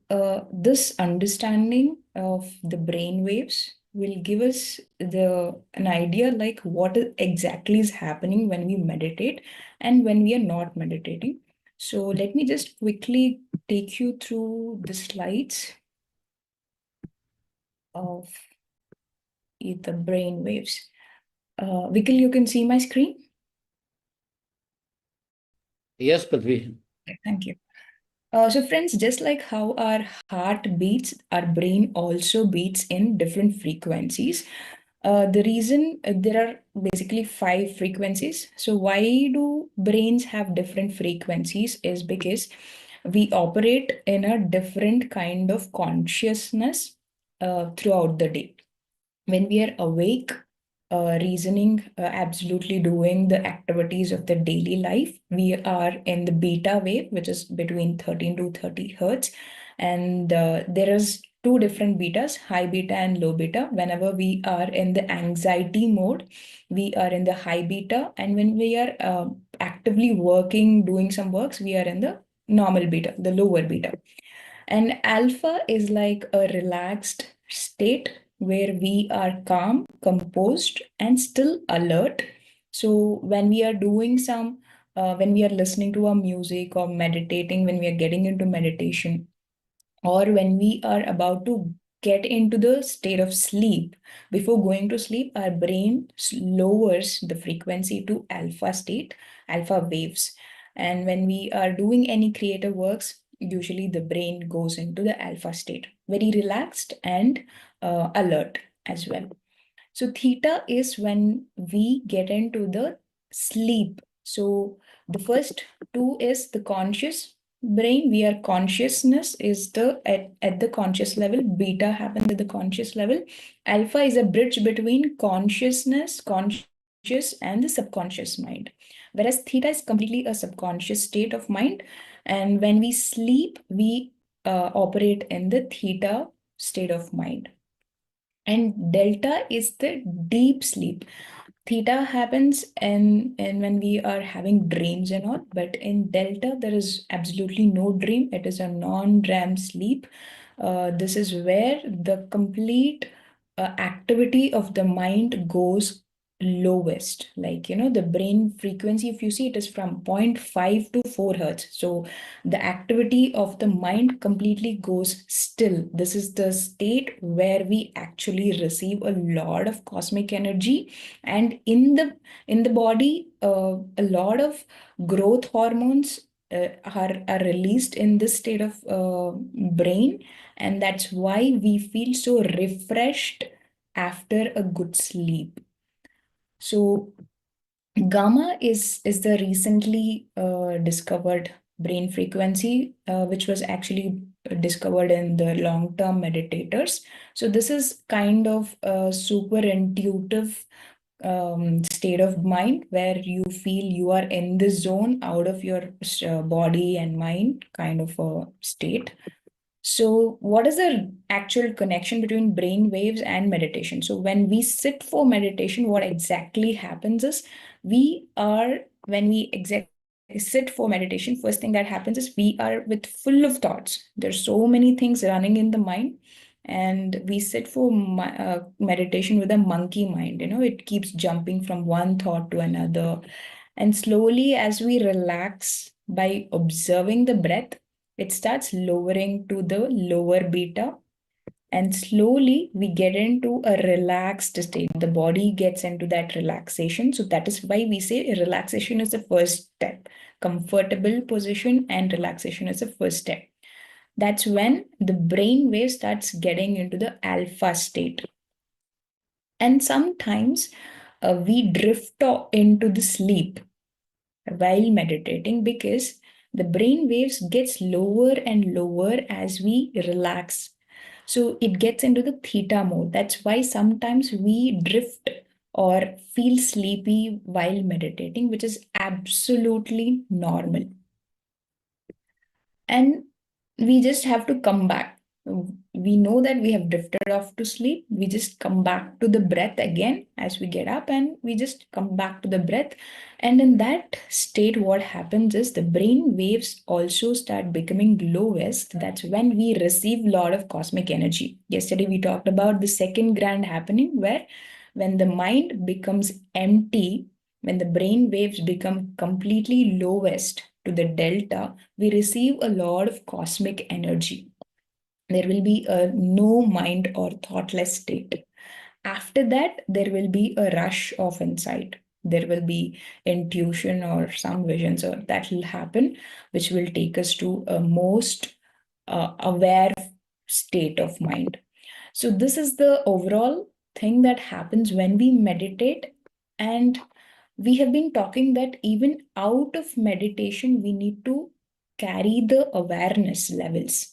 this understanding of the brain waves will give us an idea like what exactly is happening when we meditate and when we are not meditating. So let me just quickly take you through the slides of the brain waves. Vikal, you can see my screen? Yes, Prithvi. Thank you. So friends, just like how our heart beats, our brain also beats in different frequencies. The reason there are basically 5 frequencies. So why do brains have different frequencies is because we operate in a different kind of consciousness throughout the day. When we are awake, reasoning, absolutely doing the activities of the daily life, we are in the beta wave, which is between 13 to 30 hertz. And there is two different betas, high beta and low beta. Whenever we are in the anxiety mode, we are in the high beta, and when we are actively working, doing some works, we are in the normal beta, the lower beta. And alpha is like a relaxed state where we are calm, composed, and still alert. So when we are doing some, when we are listening to our music or meditating, when we are getting into meditation, or when we are about to get into the state of sleep, before going to sleep, our brain lowers the frequency to alpha state, alpha waves. And when we are doing any creative works, usually the brain goes into the alpha state, very relaxed and alert as well. So theta is when we get into the sleep. So the first two is the conscious brain. We are consciousness is the at the conscious level. Beta happens at the conscious level. Alpha is a bridge between consciousness, conscious, and the subconscious mind. Whereas theta is completely a subconscious state of mind. And when we sleep, we operate in the theta state of mind. And delta is the deep sleep. Theta happens and when we are having dreams and all, but in delta there is absolutely no dream. It is a non-REM sleep. This is where the complete activity of the mind goes lowest. Like, the brain frequency, if you see, it is from 0.5 to 4 hertz. So the activity of the mind completely goes still. This is the state where we actually receive a lot of cosmic energy, and in the body, a lot of growth hormones are released in this state of brain, and that's why we feel so refreshed after a good sleep. So gamma is the recently discovered brain frequency, which was actually discovered in the long-term meditators. So this is kind of a super intuitive state of mind where you feel you are in the zone, out of your body and mind kind of a state. So what is the actual connection between brain waves and meditation? So when we sit for meditation, what exactly happens is when we sit for meditation, first thing that happens is we are with full of thoughts. There's so many things running in the mind, and we sit for meditation with a monkey mind. It keeps jumping from one thought to another. And slowly, as we relax by observing the breath, it starts lowering to the lower beta, and slowly we get into a relaxed state. The body gets into that relaxation. So that is why we say relaxation is the first step. Comfortable position and relaxation is the first step. That's when the brain wave starts getting into the alpha state. And sometimes we drift into the sleep while meditating, because the brain waves gets lower and lower as we relax. So it gets into the theta mode. That's why sometimes we drift or feel sleepy while meditating, which is absolutely normal. And we just have to come back. We know that we have drifted off to sleep. We just come back to the breath again as we get up, and we just come back to the breath. And in that state, what happens is the brain waves also start becoming lowest. That's when we receive a lot of cosmic energy. Yesterday, we talked about the second grand happening, where when the mind becomes empty, when the brain waves become completely lowest to the delta, we receive a lot of cosmic energy. There will be a no mind or thoughtless state. After that, there will be a rush of insight. There will be intuition or some visions that will happen, which will take us to a most aware state of mind. So this is the overall thing that happens when we meditate. And we have been talking that even out of meditation, we need to carry the awareness levels.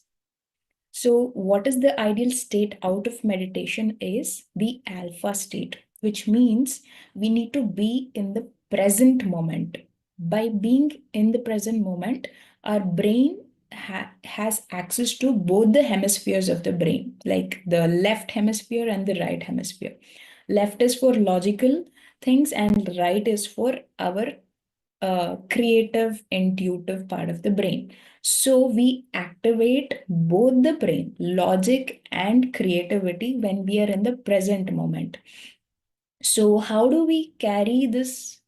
So what is the ideal state out of meditation is the alpha state, which means we need to be in the present moment. By being in the present moment, our brain has access to both the hemispheres of the brain, like the left hemisphere and the right hemisphere. Left is for logical things, and right is for our creative, intuitive part of the brain. So we activate both the brain, logic and creativity, when we are in the present moment. So, how do we carry this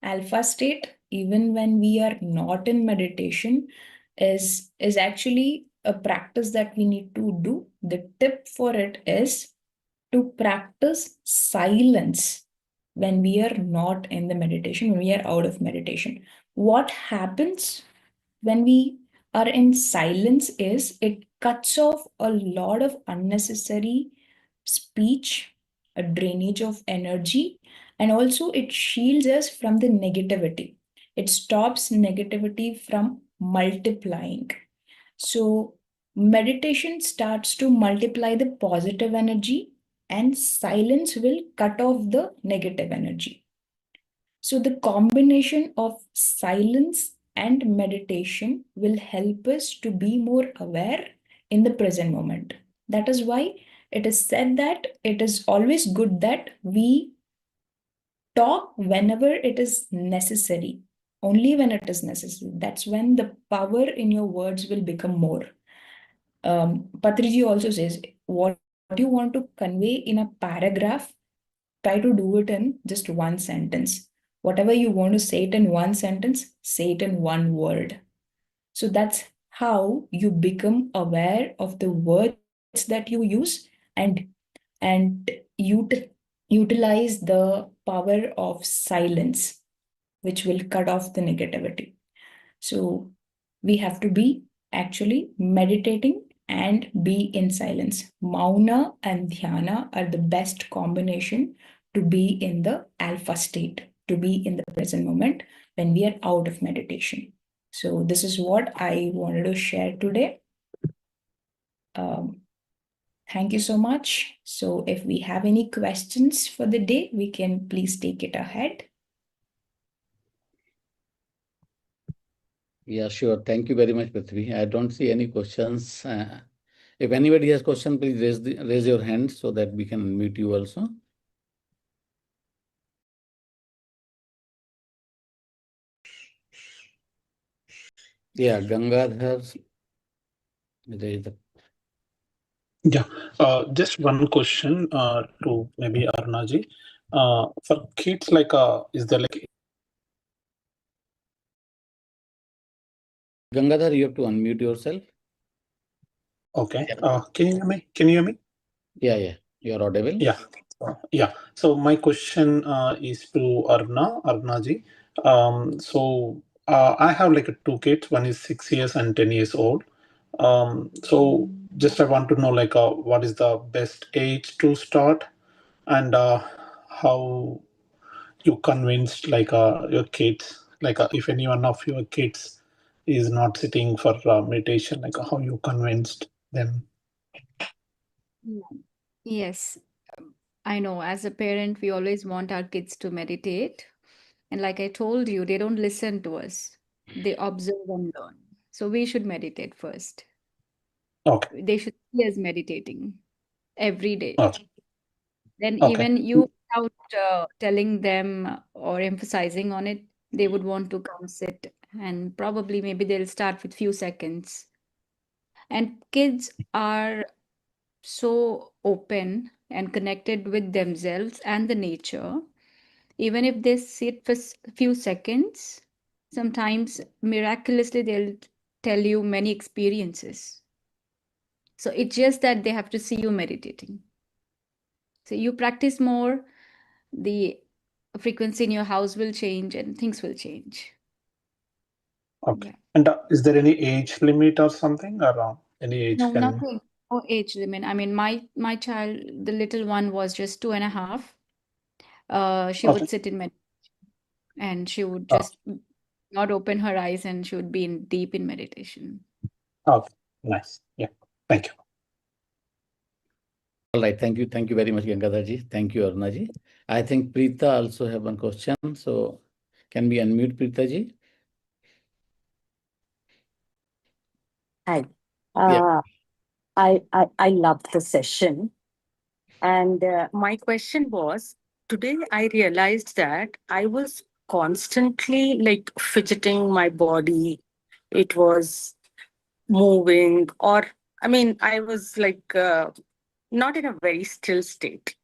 alpha state even when we are not in meditation is actually a practice that we need to do. The tip for it is to practice silence when we are not in the meditation, when we are out of meditation. What happens when we are in silence is it cuts off a lot of unnecessary speech, a drainage of energy, and also it shields us from the negativity. It stops negativity from multiplying. So, meditation starts to multiply the positive energy, and silence will cut off the negative energy. So, the combination of silence and meditation will help us to be more aware in the present moment. That is why it is said that it is always good that we talk whenever it is necessary, only when it is necessary. That's when the power in your words will become more. Patriji also says, what you want to convey in a paragraph, try to do it in just one sentence. Whatever you want to say it in one sentence, say it in one word. So that's how you become aware of the words that you use and utilize the power of silence, which will cut off the negativity. So we have to be actually meditating and be in silence. Mauna and dhyana are the best combination to be in the alpha state, to be in the present moment when we are out of meditation. So this is what I wanted to share today. Thank you so much. So if we have any questions for the day, we can please take it ahead. Yeah, sure. Thank you very much, Prithvi. I don't see any questions. If anybody has question, please raise your hand so that we can unmute you also. Yeah, Gangadhar. Yeah, just one question to maybe Arunaji. For kids, like, is there like Gangadhar, you have to unmute yourself. okay? Yeah. Can you hear me? Can you hear me? Yeah, you're audible. Yeah, yeah. So my question is to Arunaji. So I have like two kids. One is 6 years and 10 years old. So just I want to know like what is the best age to start, and how you convinced like your kids, like if any one of your kids is not sitting for meditation, like how you convinced them. Yes, I know. As a parent, we always want our kids to meditate. And like I told you, they don't listen to us. They observe and learn. So we should meditate first. Okay. They should see us meditating every day. Okay. Then Okay. even you, without telling them or emphasizing on it, they would want to come sit, and probably maybe they'll start with few seconds. And kids are so open and connected with themselves and the nature. Even if they sit for few seconds, sometimes miraculously they'll tell you many experiences. So it's just that they have to see you meditating. So you practice more, the frequency in your house will change and things will change. Okay. Yeah. And is there any age limit or something, or any age No, can? nothing. No age limit. I mean, my child, the little one, was just 2.5. She Okay. would sit in meditation and she would just not open her eyes and she would be in deep in meditation. Okay. Nice. Yeah. Thank you. All right. Thank you. Thank you very much, Gangadharji. Thank you, Arunaji. I think Preeta also have one question. So can we unmute Preeta ji? Hi. Yeah. I loved the session. And my question was, today I realized that I was constantly like fidgeting my body. It was moving, or I mean, I was like not in a very still state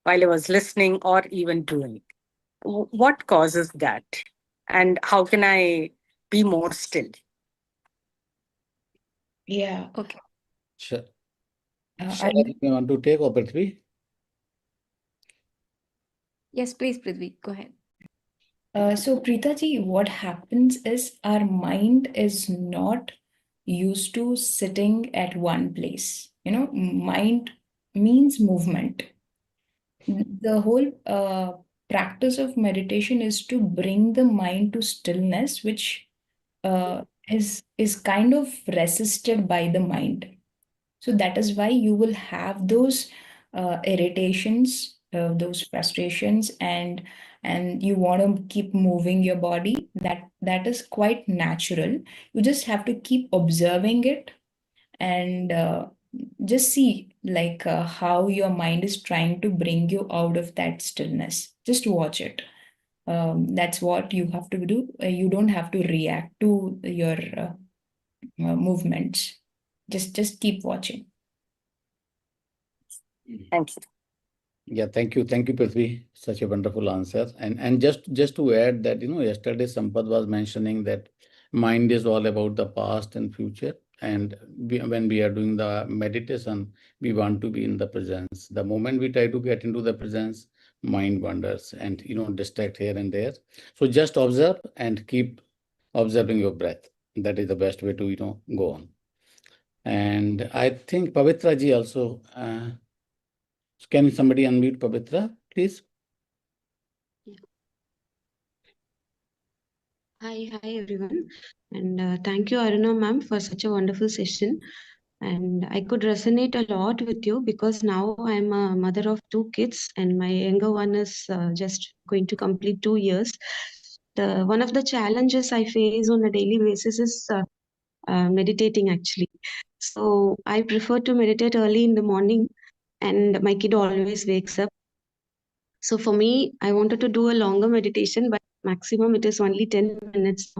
while I was listening or even doing. What causes that? And how can I be more still? Yeah. Okay. Sure. I Shall you want to take or Prithvi? Yes, please, Prithvi, go ahead. So, Preetaji, what happens is our mind is not used to sitting at one place. Mind means movement. The whole practice of meditation is to bring the mind to stillness, which is kind of resisted by the mind. So that is why you will have those irritations, those frustrations, and you want to keep moving your body. That is quite natural. You just have to keep observing it and just see like how your mind is trying to bring you out of that stillness. Just watch it. That's what you have to do. You don't have to react to your movements. Just keep watching. Thank you. Yeah, thank you, Prithvi. Such a wonderful answer. And just to add that, yesterday Sampath was mentioning that mind is all about the past and future. And when we are doing the meditation, we want to be in the presence. The moment we try to get into the presence, mind wanders and distract here and there. So just observe and keep observing your breath. That is the best way to go on. And I think Pavitra ji also. Can somebody unmute Pavitra, please? Hi everyone, and thank you, Aruna ma'am, for such a wonderful session. And I could resonate a lot with you because now I'm a mother of two kids, and my younger one is just going to complete 2 years. One of the challenges I face on a daily basis is meditating actually. So I prefer to meditate early in the morning, and my kid always wakes up. So for me, I wanted to do a longer meditation, but maximum it is only 10 minutes.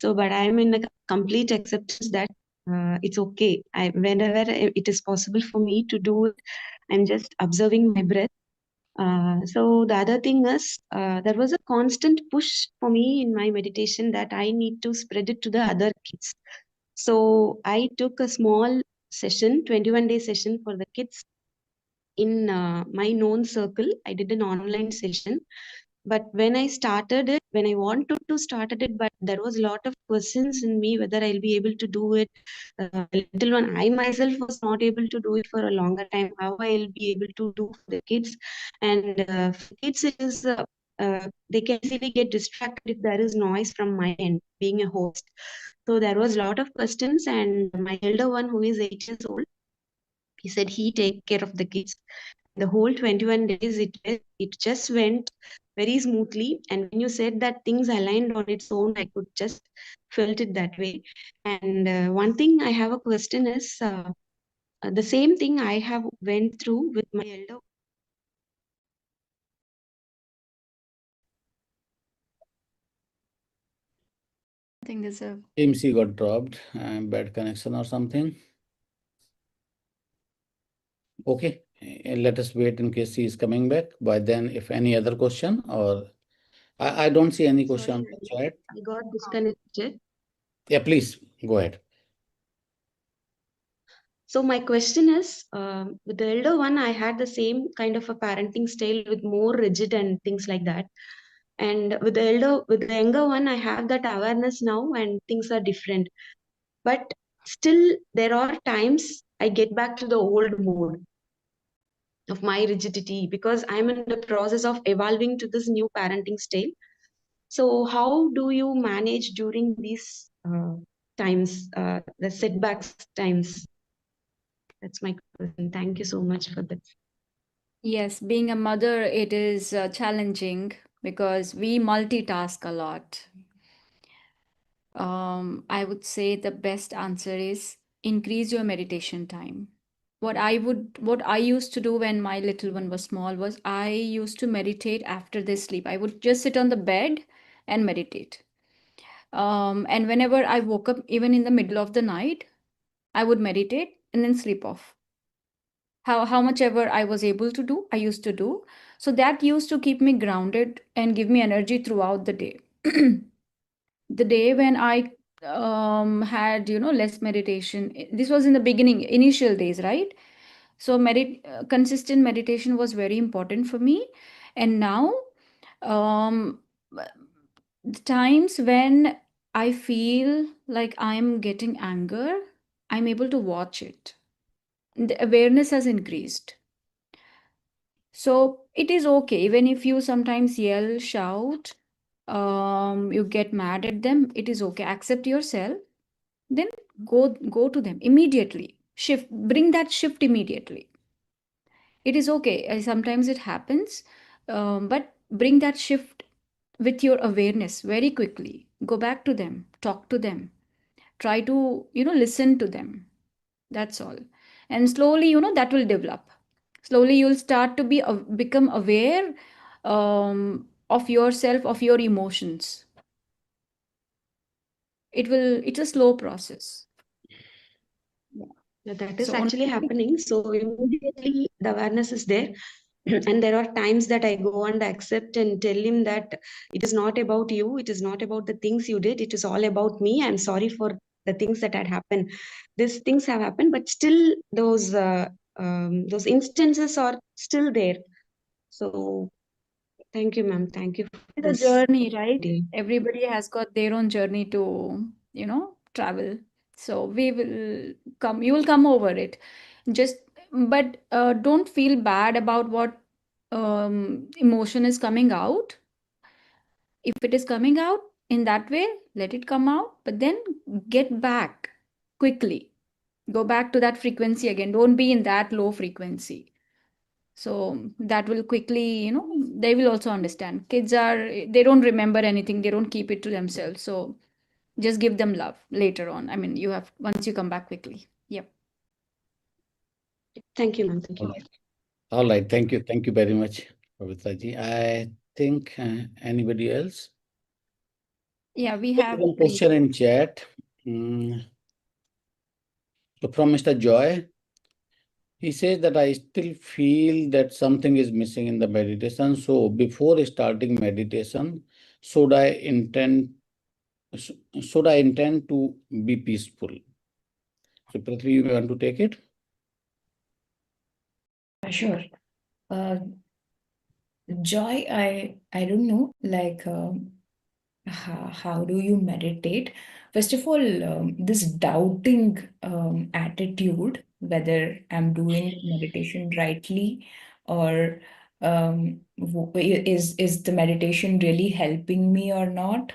So, but I'm in a complete acceptance that it's okay. Whenever it is possible for me to do it, I'm just observing my breath. So the other thing is, there was a constant push for me in my meditation that I need to spread it to the other kids. So I took a small session, 21-day session for the kids in my known circle. I did an online session, but when I started it, when I wanted to started it, but there was a lot of questions in me whether I'll be able to do it. Little one, I myself was not able to do it for a longer time. How I'll be able to do for the kids, and for kids it is they can easily get distracted if there is noise from my end being a host. So there was a lot of questions, and my elder one, who is 8 years old, he said he take care of the kids. The whole 21 days, it just went very smoothly. And when you said that things aligned on its own, I could just felt it that way. And one thing I have a question is the same thing I have went through with my elder. I think there's a MC got dropped, bad connection or something. Okay, let us wait in case he is coming back. By then, if any other question or I don't see any question on the chat. I got disconnected. Yeah, please go ahead. So my question is, with the elder one, I had the same kind of a parenting style with more rigid and things like that. And with the younger one, I have that awareness now, and things are different. But still, there are times I get back to the old mode of my rigidity because I'm in the process of evolving to this new parenting style. So, how do you manage during these times, the setbacks times? That's my question. Thank you so much for that. Yes, being a mother, it is challenging because we multitask a lot. I would say the best answer is increase your meditation time. What I used to do when my little one was small was I used to meditate after they sleep. I would just sit on the bed and meditate. And whenever I woke up, even in the middle of the night, I would meditate and then sleep off. How much ever I was able to do, I used to do. So that used to keep me grounded and give me energy throughout the day. The day when I had, less meditation, this was in the beginning, initial days, right? So consistent meditation was very important for me. And now, um, the times when I feel like I'm getting anger, I'm able to watch it. The awareness has increased. So it is okay, even if you sometimes yell, shout, you get mad at them, it is okay. Accept yourself, then go to them immediately. Bring that shift immediately. It is okay. Sometimes it happens, but bring that shift with your awareness very quickly. Go back to them, talk to them, try to, listen to them. That's all. And slowly, that will develop. Slowly, you'll start to become aware of yourself, of your emotions. It's a slow process. Yeah, that is So actually happening. So immediately the awareness is there. And there are times that I go and accept and tell him that it is not about you, it is not about the things you did, it is all about me. I'm sorry for the things that had happened. These things have happened, but still those instances are still there. So thank you, ma'am. Thank you for it's a this journey, right? day. Everybody has got their own journey to, travel. So you will come over it. Just, but don't feel bad about what emotion is coming out. If it is coming out in that way, let it come out, but then get back quickly. Go back to that frequency again. Don't be in that low frequency. So that will quickly, they will also understand. They don't remember anything, they don't keep it to themselves. So just give them love later on. I mean, once you come back quickly. Yep. Thank you, ma'am. Thank All you. right. All right. Thank you. Thank you very much, Pavitra-ji. I think anybody else? Yeah, we There is have one question in chat. So from Mr. Joy, he says that I still feel that something is missing in the meditation. So before starting meditation, should I intend should I intend to be peaceful? So Prithvi, you want to take it? Sure. Joy, I don't know, like how do you meditate? First of all, this doubting attitude, whether I'm doing meditation rightly or is the meditation really helping me or not?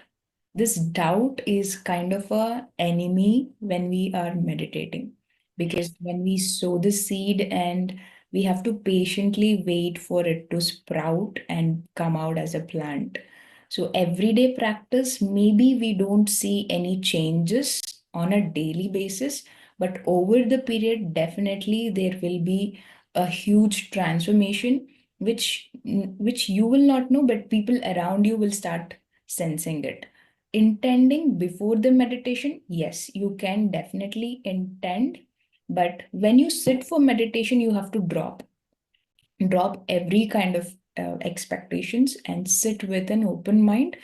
This doubt is kind of a enemy when we are meditating, because when we sow the seed and we have to patiently wait for it to sprout and come out as a plant. So everyday practice, maybe we don't see any changes on a daily basis, but over the period, definitely there will be a huge transformation, which you will not know, but people around you will start sensing it. Intending before the meditation, yes, you can definitely intend, but when you sit for meditation, you have to drop every kind of expectations and sit with an open mind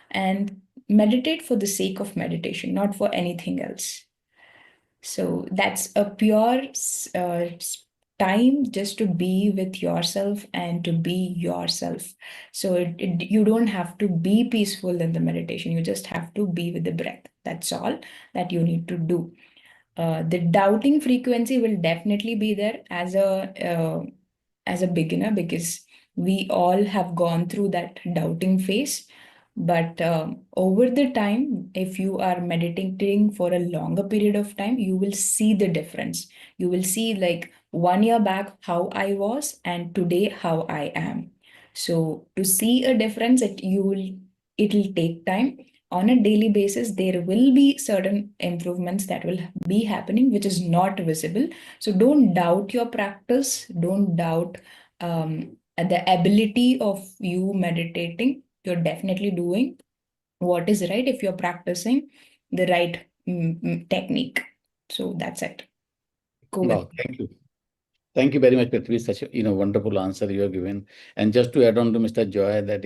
and meditate for the sake of meditation, not for anything else. So that's a pure time just to be with yourself and to be yourself. So you don't have to be peaceful in the meditation. You just have to be with the breath. That's all that you need to do. The doubting frequency will definitely be there as a beginner, because we all have gone through that doubting phase. But over the time, if you are meditating for a longer period of time, you will see the difference. You will see, like, 1 year back how I was and today how I am. So to see a difference, it'll take time. on a daily basis, there will be certain improvements that will be happening, which is not visible. So don't doubt your practice. Don't doubt the ability of you meditating. You're definitely doing what is right if you're practicing the right technique. So that's it. Go with. Wow, thank you. Thank you very much, Prithvi. Such a wonderful answer you have given. And just to add on to Mr. Joy, that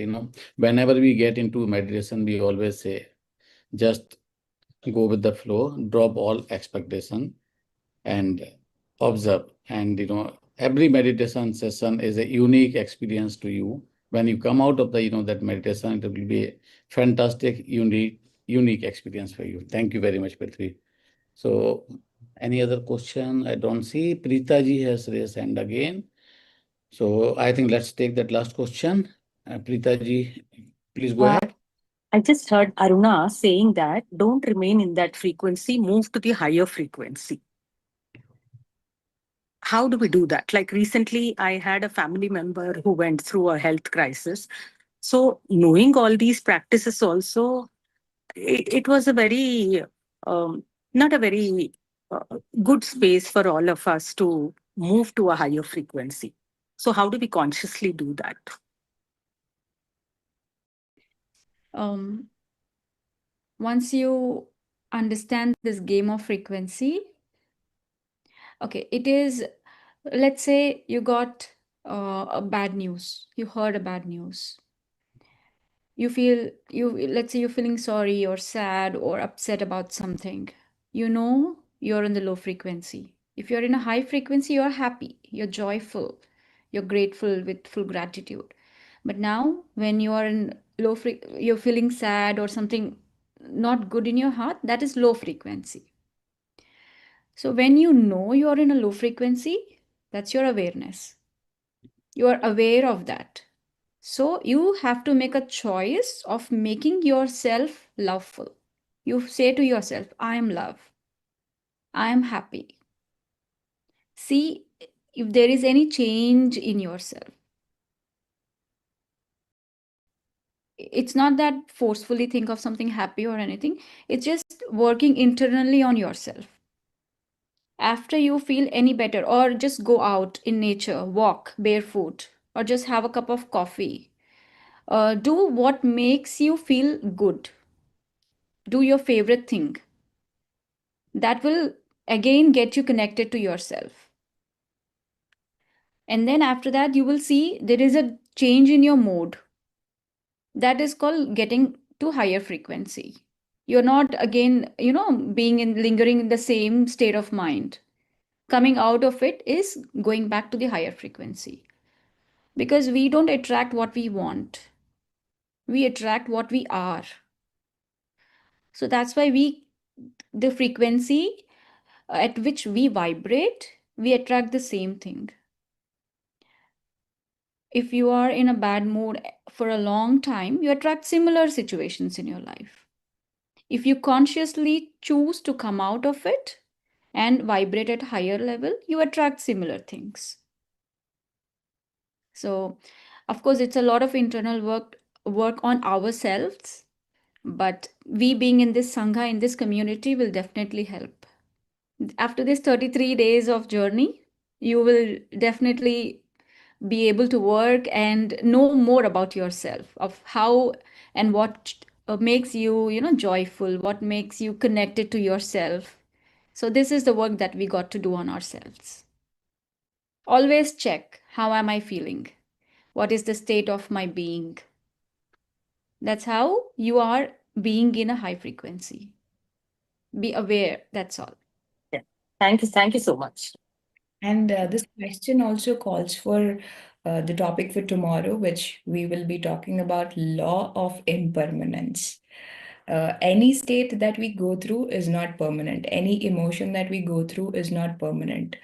whenever we get into meditation, we always say, just go with the flow, drop all expectation, and observe. And every meditation session is a unique experience to you. When you come out of the that meditation, it will be a fantastic, unique experience for you. Thank you very much, Prithvi. So, any other question? I don't see. Preeta ji has raised hand again. So I think let's take that last question. Preeta ji, please go ahead. I just heard Aruna saying that don't remain in that frequency, move to the higher frequency. How do we do that? Like recently, I had a family member who went through a health crisis. So knowing all these practices also, it was a very, not a very good space for all of us to move to a higher frequency. So how do we consciously do that? Once you understand this game of frequency, okay, it is, let's say you got a bad news, you heard a bad news. Let's say you're feeling sorry or sad or upset about something. You're in the low frequency. If you're in a high frequency, you're happy, you're joyful, you're grateful with full gratitude. But now, when you are in you're feeling sad or something not good in your heart, that is low frequency. So when you're in a low frequency, that's your awareness. You are aware of that. So you have to make a choice of making yourself loveful. You say to yourself, I am love. I am happy. See if there is any change in yourself. It's not that forcefully think of something happy or anything. It's just working internally on yourself. After you feel any better, or just go out in nature, walk barefoot, or just have a cup of coffee. Do what makes you feel good. Do your favorite thing. That will again get you connected to yourself. And then after that, you will see there is a change in your mode. That is called getting to higher frequency. You're not again, lingering in the same state of mind. Coming out of it is going back to the higher frequency. Because we don't attract what we want. We attract what we are. So that's why the frequency at which we vibrate, we attract the same thing. If you are in a bad mood for a long time, you attract similar situations in your life. If you consciously choose to come out of it and vibrate at higher level, you attract similar things. So, of course, it's a lot of internal work on ourselves, but we being in this sangha, in this community, will definitely help. After this 33 days of journey, you will definitely be able to work and know more about yourself, of how and what makes you, joyful, what makes you connected to yourself. So this is the work that we got to do on ourselves. Always check, how am I feeling? What is the state of my being? That's how you are being in a high frequency. Be aware, that's all. Yeah. Thank you so much. And this question also calls for the topic for tomorrow, which we will be talking about law of impermanence. Any state that we go through is not permanent. Any emotion that we go through is not permanent.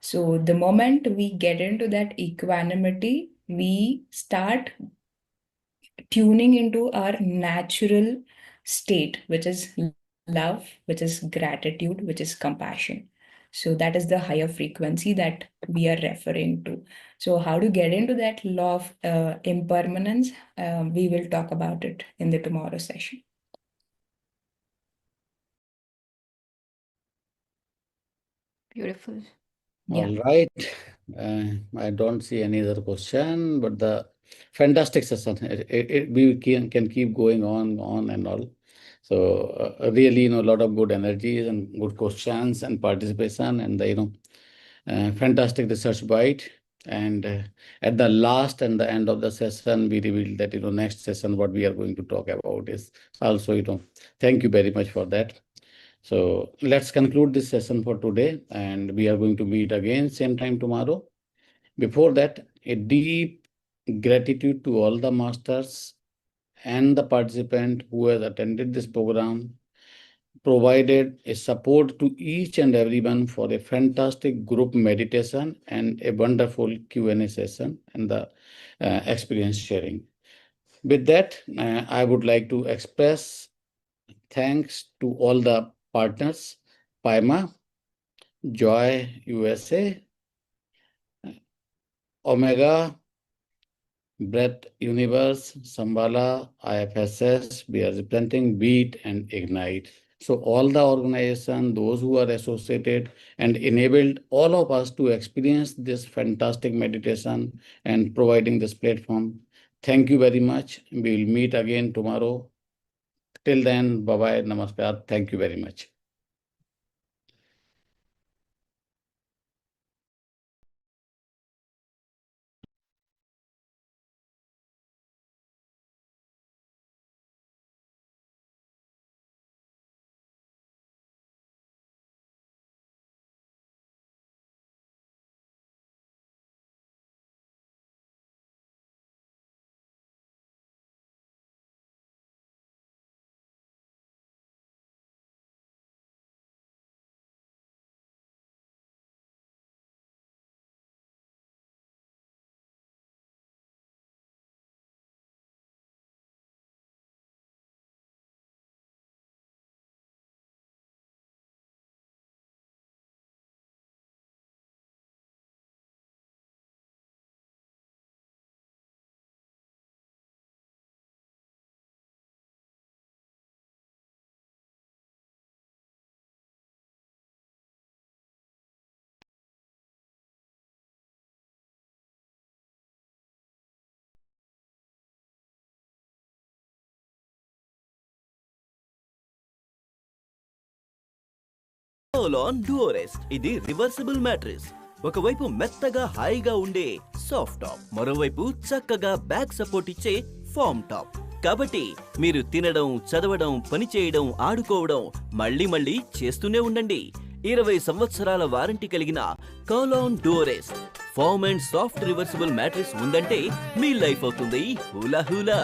So the moment we get into that equanimity, we start tuning into our natural state, which is love, which is gratitude, which is compassion. So that is the higher frequency that we are referring to. So how to get into that law of impermanence, we will talk about it in the tomorrow session. Beautiful. Yeah. All right. I don't see any other question, but the fantastic session. We can keep going on and all. So really, a lot of good energies and good questions and participation, and the fantastic research bite. And at the last and the end of the session, we revealed that next session what we are going to talk about is also thank you very much for that. So let's conclude this session for today, and we are going to meet again same time tomorrow. Before that, a deep gratitude to all the masters and the participant who has attended this program, provided a support to each and everyone for a fantastic group meditation and a wonderful Q&A session and the experience sharing. With that, I would like to express thanks to all the partners, Paima, Joy USA, Omega, Breath Universe, Sambala, IFSS, we are representing Beat and Ignite. So all the organization, those who are associated and enabled all of us to experience this fantastic meditation and providing this platform. Thank you very much. We will meet again tomorrow. Till then, bye-bye, namaskar. Thank you very much. Role-on duo rest. ఇది reversible mattress. ఒకవైపు మెత్తగా హాయిగా ఉండే soft top, మరోవైపు చక్కగా back support ఇచ్చే form top. కాబట్టి మీరు తినడం, చదవడం, పని చేయడం, ఆడుకోవడం మళ్ళీ మళ్ళీ చేస్తూనే ఉండండి. 20 సంవత్సరాల వారంటీ కలిగిన roll on duo rest form and soft reversible mattress ఉందంటే మీ లైఫ్ అవుతుంది హూలా హూలా.